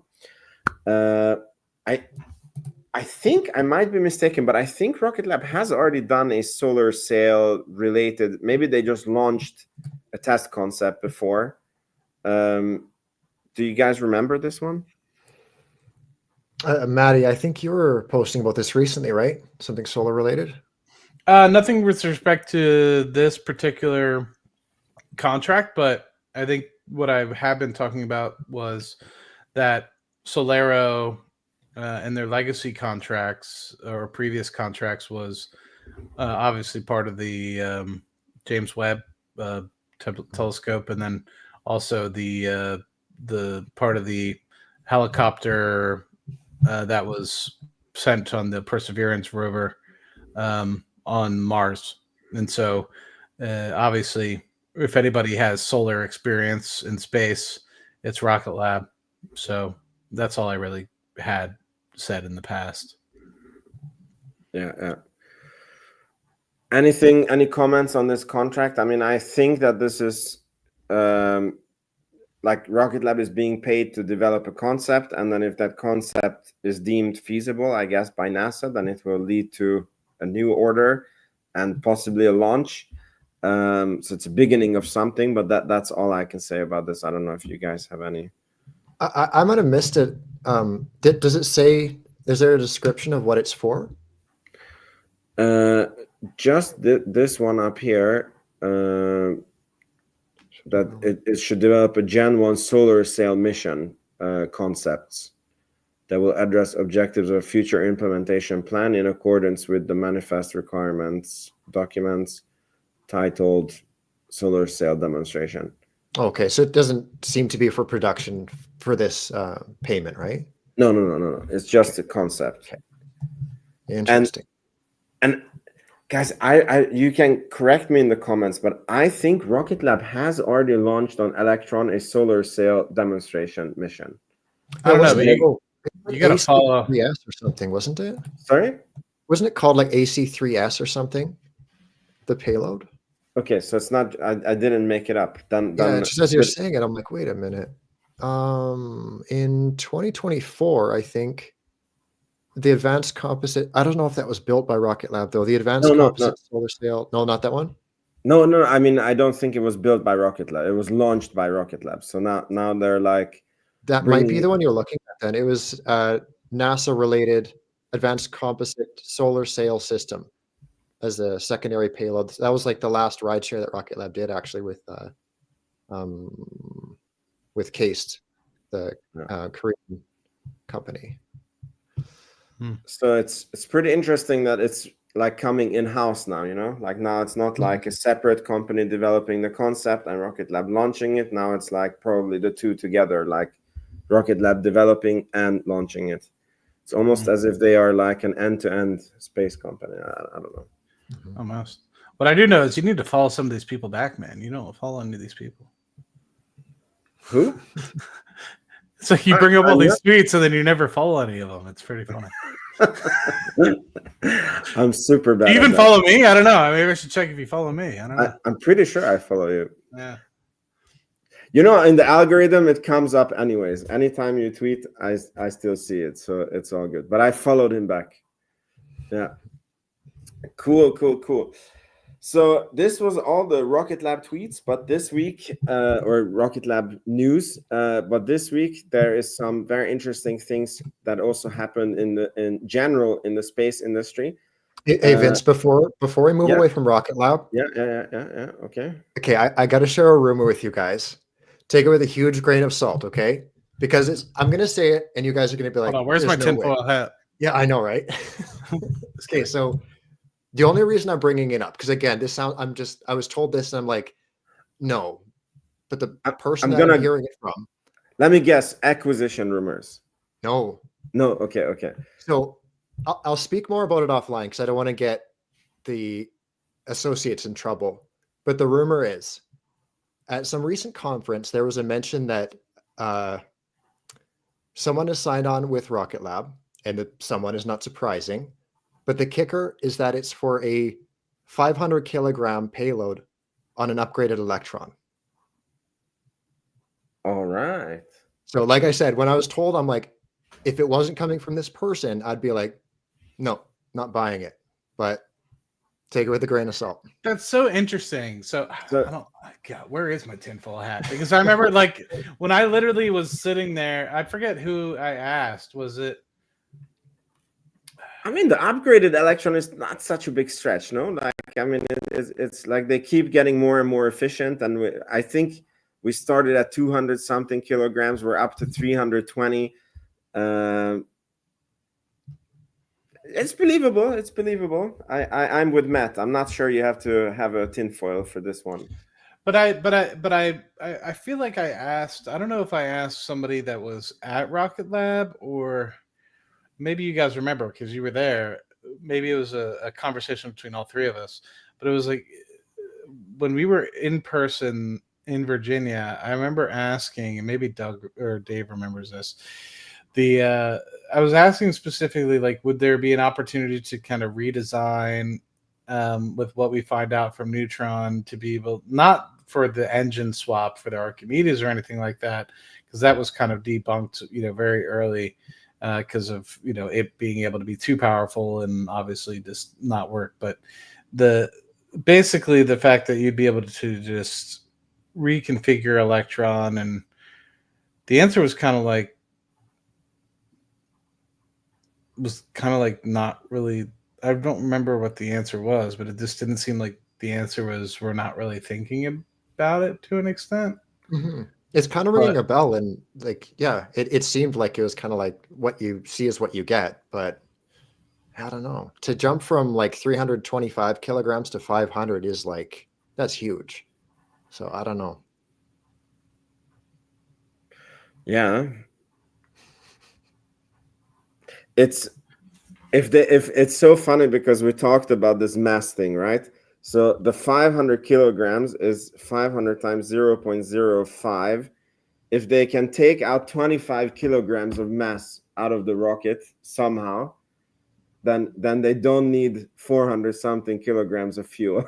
I think I might be mistaken, but I think Rocket Lab has already done a solar sail related. Maybe they just launched a test concept before. Do you guys remember this one? Maddie, I think you were posting about this recently, right? Something solar related? Nothing with respect to this particular contract, but I think what I have been talking about was that Solero and their legacy contracts or previous contracts was obviously part of the James Webb telescope, and then also the part of the helicopter that was sent on the Perseverance rover on Mars. And so obviously, if anybody has solar experience in space, it's Rocket Lab. So that's all I really had said in the past. Yeah. Any comments on this contract? I mean, I think that this is like Rocket Lab is being paid to develop a concept, and then if that concept is deemed feasible, I guess, by NASA, then it will lead to a new order and possibly a launch. So it's a beginning of something, but that's all I can say about this. I don't know if you guys have any. I might have missed it. Does it say, is there a description of what it's for? Just this one up here, that it should develop a Gen 1 solar sail mission concepts that will address objectives of future implementation plan in accordance with the manifest requirements documents titled Solar Sail Demonstration. Okay, so it doesn't seem to be for production for this payment, right? No. It's just a concept. Okay. Interesting. And guys, I you can correct me in the comments, but I think Rocket Lab has already launched on Electron a solar sail demonstration mission. I don't know, Wasn't but you got to follow. AC3S or something, wasn't it? Sorry? Wasn't it called like AC3S or something? The payload? Okay, so it's not. I didn't make it up. Yeah, just as you're saying it, I'm like, wait a minute. In 2024, I think the Advanced Composite. I don't know if that was built by Rocket Lab though. The Advanced Composite Solar Sail. No, not that one. No. I mean, I don't think it was built by Rocket Lab. It was launched by Rocket Lab. So now they're like. That might be the one you're looking at. Then it was NASA-related Advanced Composite Solar Sail System as a secondary payload. That was like the last rideshare that Rocket Lab did actually with Cased, the Korean company. So it's pretty interesting that it's like coming in-house now, like now it's not like a separate company developing the concept and Rocket Lab launching it. Now it's like probably the two together, like Rocket Lab developing and launching it. It's almost as if they are like an end-to-end space company. I don't know. Almost. What I do know is you need to follow some of these people back, man. You don't follow any of these people. Who? It's like you bring up all these tweets and then you never follow any of them. It's pretty funny. I'm super bad. Do you even follow me? I don't know. Maybe I should check if you follow me. I don't know. I'm pretty sure I follow you. Yeah. In the algorithm, it comes up anyways. Anytime you tweet, I still see it. So it's all good. But I followed him back. Yeah. Cool. So this was all the Rocket Lab tweets, but this week, or Rocket Lab news, but this week there is some very interesting things that also happened in general in the space industry. Hey Vince, before we move away from Rocket Lab. Yeah. Okay, I got to share a rumor with you guys. Take it with a huge grain of salt, okay? Because I'm going to say it, and you guys are going to be like, hold on, where's my tinfoil hat? Yeah, I know, right? Okay, so the only reason I'm bringing it up, because again, I was told this, and I'm like, no. But the person I'm hearing it from. Let me guess, acquisition rumors. No. Okay. So I'll speak more about it offline because I don't want to get the associates in trouble. But the rumor is, at some recent conference, there was a mention that someone has signed on with Rocket Lab, and that someone is not surprising. But the kicker is that it's for a 500 kilogram payload on an upgraded Electron. All right. So like I said, when I was told, I'm like, if it wasn't coming from this person, I'd be like, no, not buying it. But take it with a grain of salt. That's so interesting. So I don't. God, where is my tinfoil hat? Because I remember, like, when I literally was sitting there, I forget who I asked. Was it? I mean, the upgraded Electron is not such a big stretch, no? Like, I mean, it's like they keep getting more and more efficient, and I think we started at 200 something kilograms. We're up to 320. It's believable. I'm with Matt. I'm not sure you have to have a tinfoil for this one. But I feel like I asked. I don't know if I asked somebody that was at Rocket Lab, or maybe you guys remember because you were there. Maybe it was a conversation between all three of us. But it was like when we were in person in Virginia. I remember asking, and maybe Doug or Dave remembers this. I was asking specifically, like, would there be an opportunity to kind of redesign with what we find out from Neutron to be able, not for the engine swap for the Archimedes or anything like that, because that was kind of debunked, very early because of, it being able to be too powerful and obviously just not work. But basically the fact that you'd be able to just reconfigure Electron, and the answer was kind of like, not really. I don't remember what the answer was, but it just didn't seem like the answer was we're not really thinking about it to an extent. Mm-hmm. It's kind of ringing a bell, and like, yeah, it seemed like it was kind of like what you see is what you get, but I don't know. To jump from like 325 kilograms to 500 is like, that's huge. So I don't know. Yeah. It's if it's so funny because we talked about this mass thing, right? So the 500 kilograms is 500 times 0.05. If they can take out 25 kilograms of mass out of the rocket somehow, then they don't need 400 something kilograms of fuel.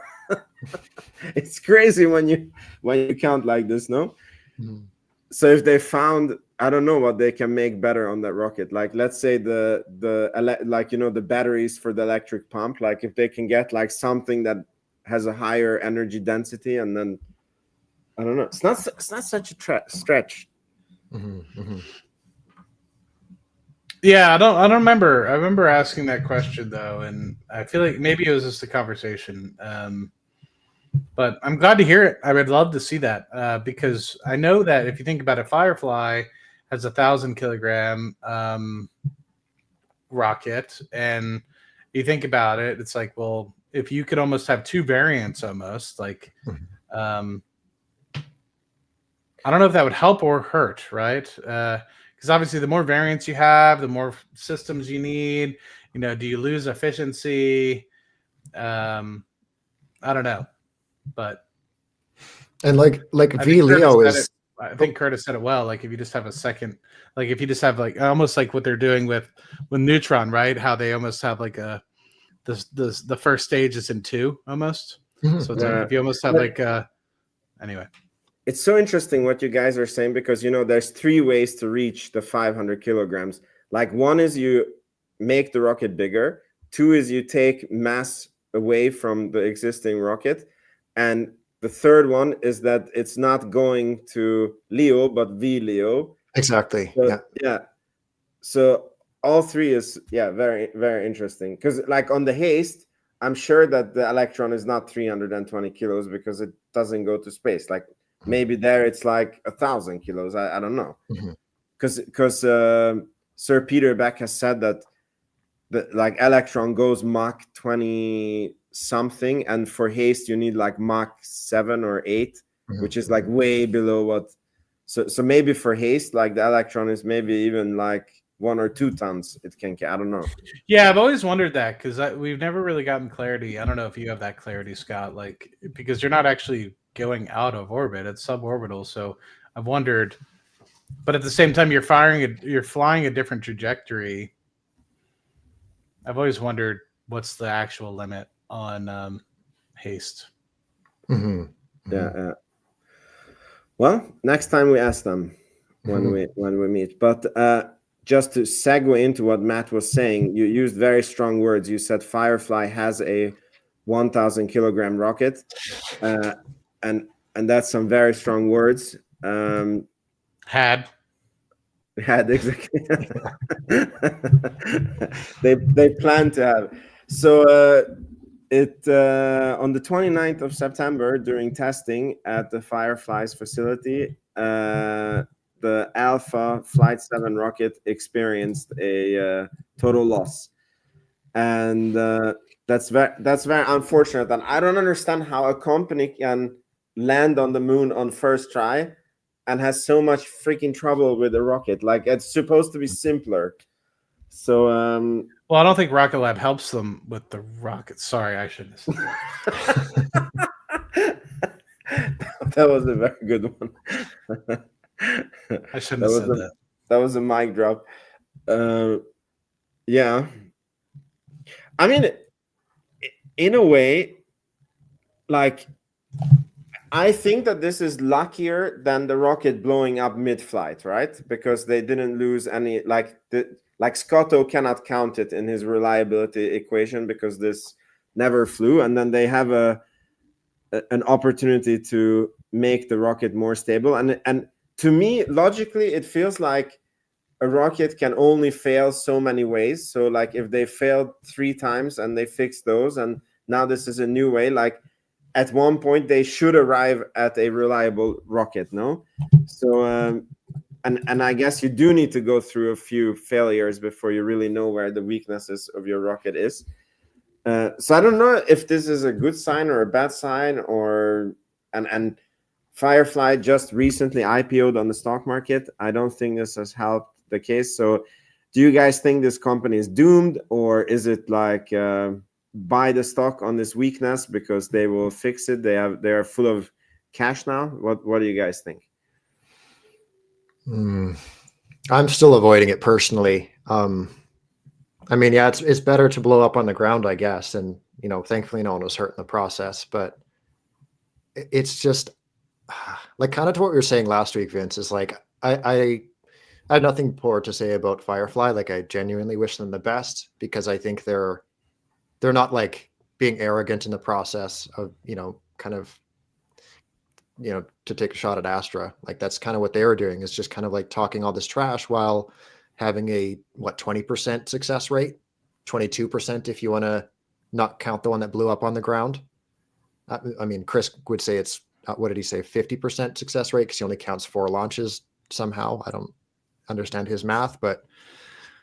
It's crazy when you count like this, no? Mhm. So if they found, I don't know what they can make better on that rocket, like let's say the like, you know, the batteries for the electric pump, like if they can get like something that has a higher energy density, and then I don't know, it's not such a stretch. Mhm. Mhm. Yeah, I don't remember. I remember asking that question though, and I feel like maybe it was just a conversation. But I'm glad to hear it. I would love to see that because I know that if you think about it, Firefly has 1,000 kilogram rocket, and you think about it, it's like, well, if you could almost have two variants, almost like, I don't know if that would help or hurt, right? Because obviously, the more variants you have, the more systems you need. You know, do you lose efficiency? I don't know, but And like I V think Curtis Leo said it. is I think Curtis said it well. Like if you just have a second, like if you just have like almost like what they're doing with Neutron, right? How they almost have like a the first stage is in two almost. Mhm. So it's like if you almost have like anyway. It's so interesting what you guys are saying, because you know there's three ways to reach the 500 kilograms. Like one is you make the rocket bigger, two is you take mass away from the existing rocket, and the third one is that it's not going to Leo but V Leo. exactly. So, Yeah. yeah. So all three is, yeah, very very interesting, because like on the haste, I'm sure that the electron is not 320 kilos because it doesn't go to space. Like maybe there it's like 1,000 kilos. I don't know, Mhm. because Sir Peter Beck has said that the like electron goes Mach 20 something, and for haste you need like Mach 7 or 8, Mhm. which is like way below what. So maybe for haste, like the electron is maybe even like 1 or 2 tons it can. I don't know. Yeah, I've always wondered that because we've never really gotten clarity. I don't know if you have that clarity, Scott. Like because you're not actually going out of orbit; it's suborbital. So I've wondered, but at the same time, you're flying a different trajectory. I've always wondered what's the actual limit on haste. Mhm. Yeah, yeah. Well, next time we ask them when Mhm. we meet. But just to segue into what Matt was saying, you used very strong words. You said Firefly has a 1,000 kilogram rocket, uh, and that's some very strong words. Had Had exactly. They plan to have. So it on the 29th of September, during testing at the Firefly's facility, the Alpha Flight 7 rocket experienced a total loss, and that's very unfortunate. And I don't understand how a company can land on the moon on first try and has so much freaking trouble with the rocket. Like it's supposed to be simpler. So well, I don't think Rocket Lab helps them with the rocket. Sorry, I shouldn't have said that was a very good one. I shouldn't have said that. That was a mic drop. Yeah, I mean, in a way, like I think that this is luckier than the rocket blowing up mid-flight, right? Because they didn't lose any. Like Scotto cannot count it in his reliability equation because this never flew, and then they have an opportunity to make the rocket more stable. And to me, logically, it feels like a rocket can only fail so many ways. So like if they failed 3 times and they fixed those, and now this is a new way, like at one point they should arrive at a reliable rocket, no? So and I guess you do need to go through a few failures before you really know where the weaknesses of your rocket is. So I don't know if this is a good sign or a bad sign, or and Firefly just recently IPO'd on the stock market. I don't think this has helped the case. So do you guys think this company is doomed, or is it like buy the stock on this weakness because they will fix it? They are full of cash now. What do you guys think? I'm still avoiding it personally. I mean, yeah, it's better to blow up on the ground, I guess, and thankfully no one was hurt in the process. But it's just like kind of to what we were saying last week, Vince. Is like I have nothing poor to say about Firefly. Like I genuinely wish them the best because I think they're not like being arrogant in the process of kind of to take a shot at Astra. Like that's kind of what they were doing, is just kind of like talking all this trash while having a 20% success rate, 22% if you want to not count the one that blew up on the ground. I mean, Chris would say it's what did he say, 50% success rate because he only counts 4 launches somehow. I don't understand his math, but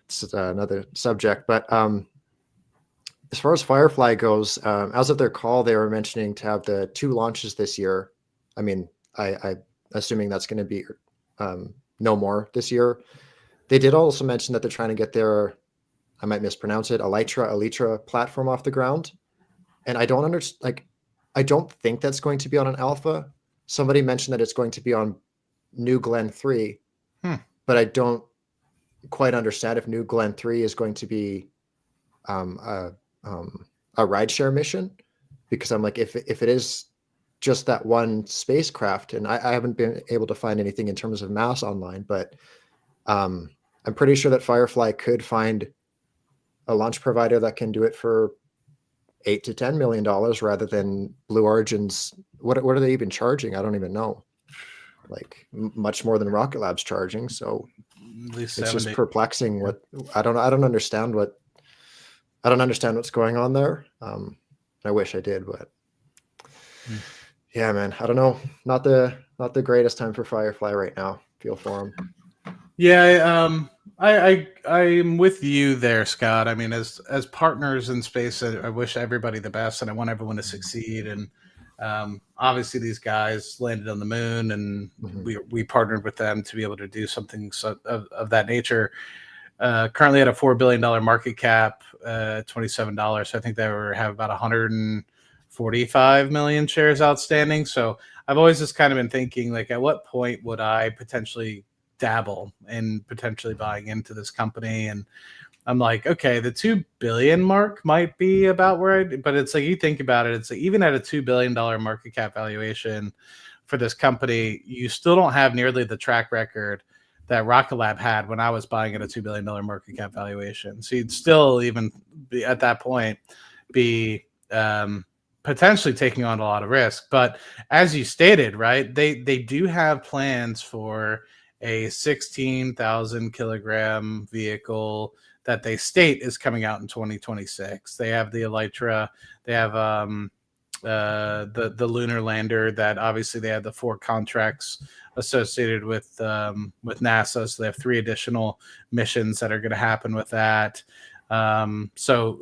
it's another subject. But as far as Firefly goes, as of their call, they were mentioning to have the 2 launches this year. I mean, I assuming that's going to be no more this year. They did also mention that they're trying to get their, I might mispronounce it, Elytra platform off the ground. And I don't understand, like, I don't think that's going to be on an alpha. Somebody mentioned that it's going to be on New Glenn 3, but I don't quite understand if New Glenn 3 is going to be a rideshare mission, because I'm like, if it is just that one spacecraft, and I haven't been able to find anything in terms of mass online, but I'm pretty sure that Firefly could find a launch provider that can do it for $8 to $10 million rather than Blue Origin's. What are they even charging? I don't even know. Like much more than Rocket Lab's charging. So at least it's 70. just perplexing. I don't understand what's going on there. I wish I did, but yeah, man, I don't know. Not the greatest time for Firefly right now. Feel for him. Yeah, I'm with you there, Scott. I mean, as partners in space, I wish everybody the best, and I want everyone to succeed. And obviously, these guys landed on the moon, and we partnered with them to be able to do something of that nature. Currently at a $4 billion market cap, $27. I think they have about 145 million shares outstanding. So I've always just kind of been thinking, like, at what point would I potentially dabble in potentially buying into this company? And I'm like, okay, the 2 billion mark might be about where but it's like, you think about it, it's like, even at a $2 billion market cap valuation for this company, you still don't have nearly the track record that Rocket Lab had when I was buying at a $2 billion market cap valuation. So you'd still even be at that point be potentially taking on a lot of risk. But as you stated, right, they do have plans for a 16,000 kilogram vehicle that they state is coming out in 2026. They have the Elytra. They have the lunar lander that obviously they have the 4 contracts associated with NASA. So they have 3 additional missions that are going to happen with that. So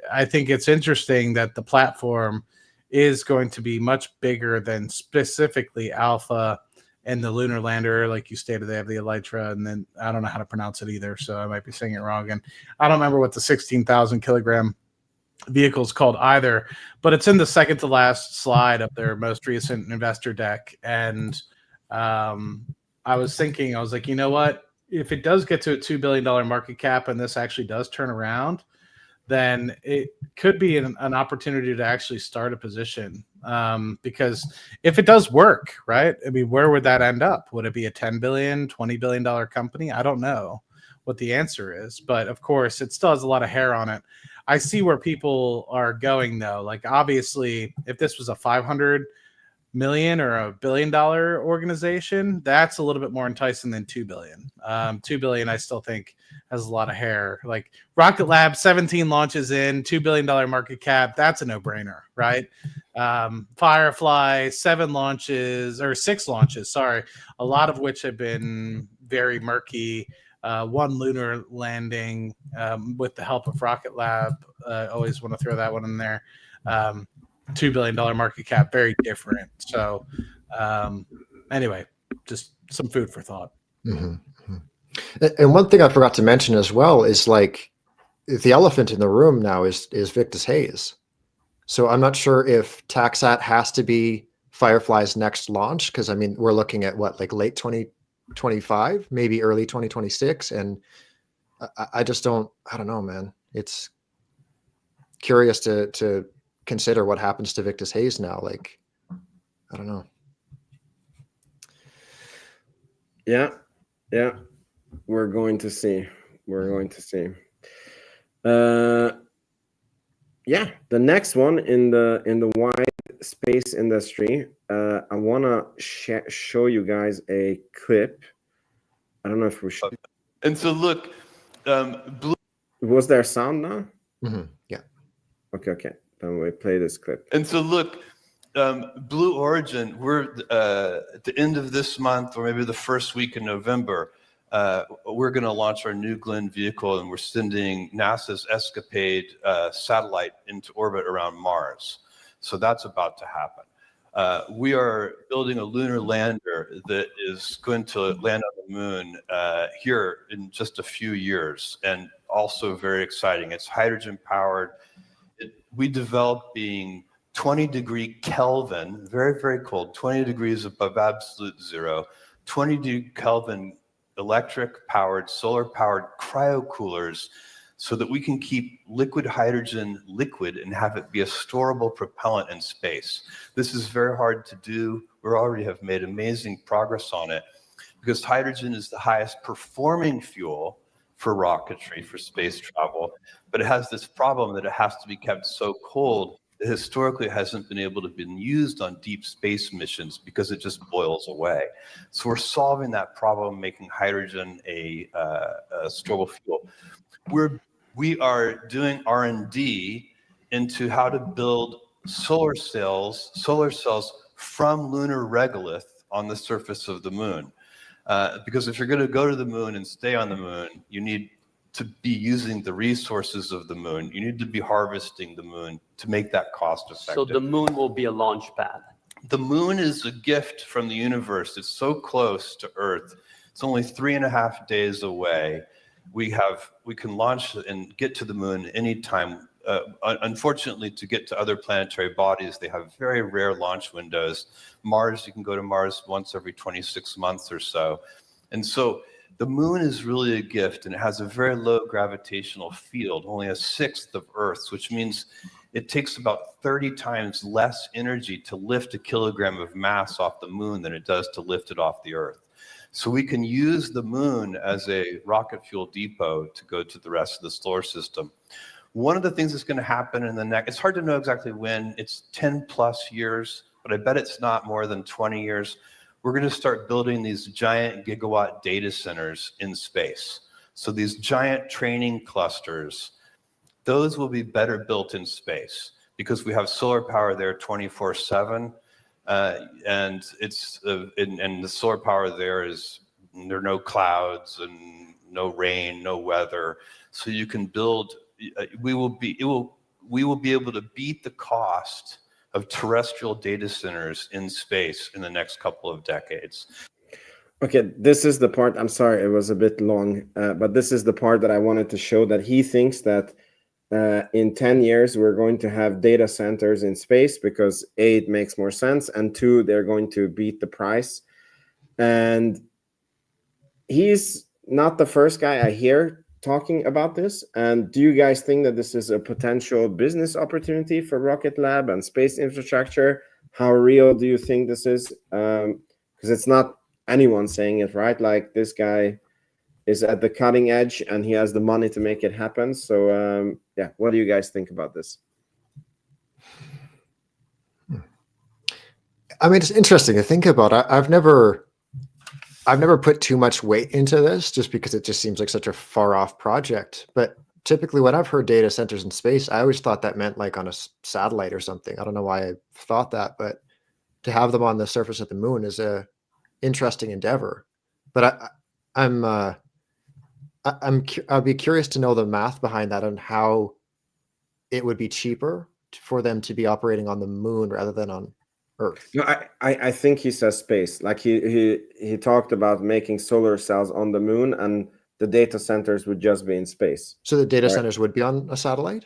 I think it's interesting that the platform is going to be much bigger than specifically Alpha and the lunar lander. Like you stated, they have the Elytra, and then I don't know how to pronounce it either, so I might be saying it wrong. And I don't remember what the 16,000 kilogram vehicle is called either, but it's in the second to last slide of their most recent investor deck. And I was thinking, I was like, you know what? If it does get to a $2 billion market cap and this actually does turn around, then it could be an opportunity to actually start a position. Because if it does work, right? I mean, where would that end up? Would it be a $10 billion, $20 billion company? I don't know what the answer is, but of course it still has a lot of hair on it. I see where people are going though. Like, obviously, if this was a 500 million or $1 billion organization, that's a little bit more enticing than 2 billion. 2 billion, I still think, has a lot of hair. Like Rocket Lab, 17 launches in, $2 billion market cap. That's a no-brainer, right? Firefly, 6 launches, sorry, a lot of which have been very murky. 1 lunar landing with the help of Rocket Lab. Always want to throw that one in there. $2 billion market cap, very different. So Anyway, just some food for thought. Mm-hmm. And one thing I forgot to mention as well is like the elephant in the room now is Victus Haze. So I'm not sure if Taxat has to be Firefly's next launch, because I mean we're looking at what, like late 2025, maybe early 2026, and I just don't know, man. It's curious to consider what happens to Victus Haze now. Like, I don't know. Yeah, we're going to see. Yeah, the next one in the wide space industry, I want to show you guys a clip. I don't know if we should. And so look, Blue. Was there sound now? Mm-hmm. Yeah. Okay. Then we play this clip. And so look, Blue Origin, we're at the end of this month, or maybe the first week in November, we're going to launch our New Glenn vehicle, and we're sending NASA's Escapade satellite into orbit around Mars. So that's about to happen. We are building a lunar lander that is going to land on the moon here in just a few years, and also very exciting. It's hydrogen powered. We developed being 20-degree Kelvin, very, very cold, 20 degrees above absolute zero, 20-degree Kelvin electric-powered, solar-powered cryocoolers, so that we can keep liquid hydrogen liquid and have it be a storable propellant in space. This is very hard to do. We already have made amazing progress on it, because hydrogen is the highest performing fuel for rocketry, for space travel, but it has this problem that it has to be kept so cold that historically it hasn't been able to be used on deep space missions because it just boils away. So we're solving that problem, making hydrogen a storable fuel. We are doing R&D into how to build solar cells from lunar regolith on the surface of the moon. Because if you're going to go to the moon and stay on the moon, you need to be using the resources of the moon. You need to be harvesting the moon to make that cost effective. So the moon will be a launch pad. The moon is a gift from the universe. It's so close to Earth. It's only 3.5 days away. We can launch and get to the moon anytime. Unfortunately, to get to other planetary bodies, they have very rare launch windows. Mars, you can go to Mars once every 26 months or so. And so the moon is really a gift, and it has a very low gravitational field, only 1/6 of Earth's, which means it takes about 30 times less energy to lift a kilogram of mass off the moon than it does to lift it off the Earth. So we can use the moon as a rocket fuel depot to go to the rest of the solar system. One of the things that's going to happen in the next, it's hard to know exactly when, it's 10 plus years, but I bet it's not more than 20 years. We're going to start building these giant gigawatt data centers in space. So these giant training clusters, those will be better built in space because we have solar power there 24/7. And it's and the solar power there are no clouds and no rain, no weather. So you can build. We will be able to beat the cost of terrestrial data centers in space in the next couple of decades. Okay, this is the part. I'm sorry, it was a bit long, but this is the part that I wanted to show, that he thinks that in 10 years, we're going to have data centers in space because A, it makes more sense, and 2, they're going to beat the price. And he's not the first guy I hear talking about this. And do you guys think that this is a potential business opportunity for Rocket Lab and space infrastructure? How real do you think this is? Because it's not anyone saying it, right? Like, this guy is at the cutting edge and he has the money to make it happen. So yeah, what do you guys think about this? I mean, it's interesting to think about. I've never put too much weight into this just because it just seems like such a far off project. But typically when I've heard data centers in space, I always thought that meant like on a satellite or something. I don't know why I thought that, but to have them on the surface of the moon is a interesting endeavor. But I'd be curious to know the math behind that and how it would be cheaper for them to be operating on the moon rather than on Earth. No, I think he says space. Like he talked about making solar cells on the moon, and the data centers would just be in space. So the data Right. centers would be on a satellite?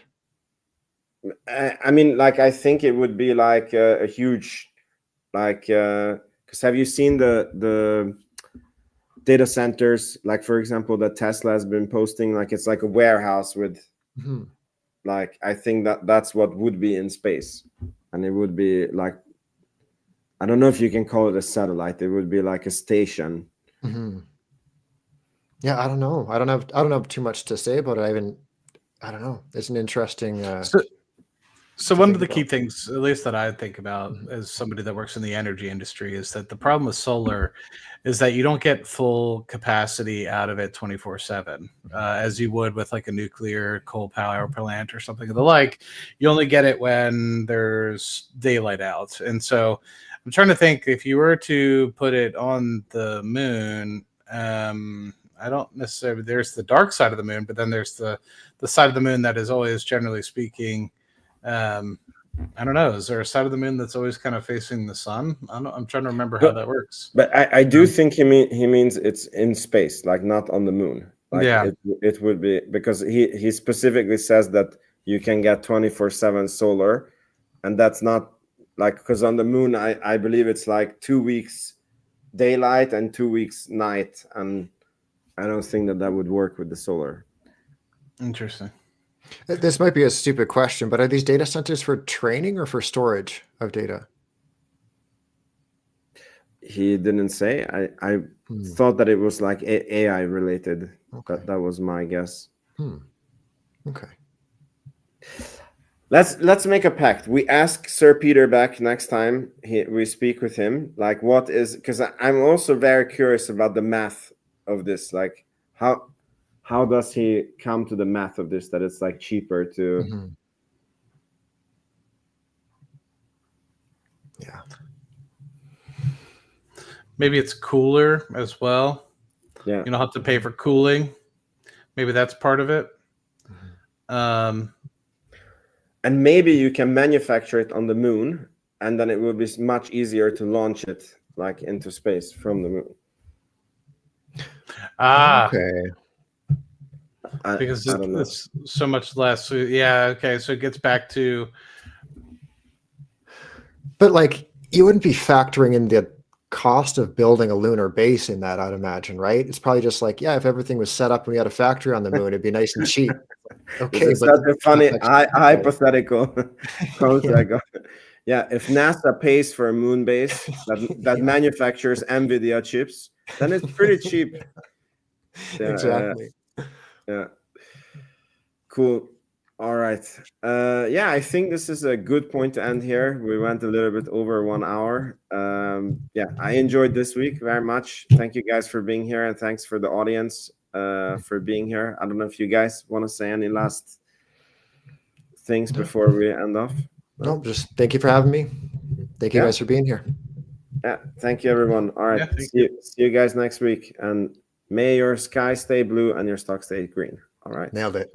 I mean, like, I think it would be like a huge, like, because have you seen the data centers? Like, for example, that Tesla has been posting, like it's like a warehouse with, Mhm. like, I think that's what would be in space, and it would be like, I don't know if you can call it a satellite. It would be like a station. Mhm. Yeah, I don't know. I don't have too much to say about it. I don't know. It's an interesting. So to one think of the key about. things, at least that I think about as somebody that works in the energy industry, is that the problem with solar is that you don't get full capacity out of it 24/7, as you would with like a nuclear coal power plant or something of the like. You only get it when there's daylight out. And so I'm trying to think, if you were to put it on the moon, I don't necessarily, there's the dark side of the moon, but then there's the side of the moon that is always, generally speaking, I don't know. Is there a side of the moon that's always kind of facing the sun? I'm trying to remember how that works. But I do think he means it's in space, like not on the moon. Like Yeah. it would be, because he specifically says that you can get 24/7 solar, and that's not like, because on the moon I believe it's like 2 weeks daylight and 2 weeks night, and I don't think that would work with the solar. Interesting. This might be a stupid question, but are these data centers for training or for storage of data? He didn't say. I thought that it was like AI related. Okay. That was my guess. Okay. Let's make a pact. We ask Sir Peter back next time we speak with him. Like, what is, because I'm also very curious about the math of this. Like, how does he come to the math of this, that it's like cheaper to? Mhm. Yeah. Maybe it's cooler as well. Yeah. You don't have to pay for cooling. Maybe that's part of it. And maybe you can manufacture it on the moon, and then it will be much easier to launch it like into space from the moon. Okay. Because I don't know. it's so much less. So, yeah. Okay. So it gets back to. But like, you wouldn't be factoring in the cost of building a lunar base in that, I'd imagine, right? It's probably just like, yeah, if everything was set up and we had a factory on the moon, it'd be nice and cheap. Okay, This is but such a funny hypothetical concept. Yeah, if NASA pays for a moon base that manufactures NVIDIA chips, then it's pretty cheap. Yeah, exactly. Yeah. Cool. All right. Yeah, I think this is a good point to end here. We went a little bit over 1 hour. Yeah, I enjoyed this week very much. Thank you guys for being here, and thanks for the audience for being here. I don't know if you guys want to say any last things before we end off. No, just thank you for having me. Thank you guys for being here. Yeah, thank you, everyone. All right, Yeah, see you guys next week, and may your sky stay blue and your stock stay green. All right. Nailed it.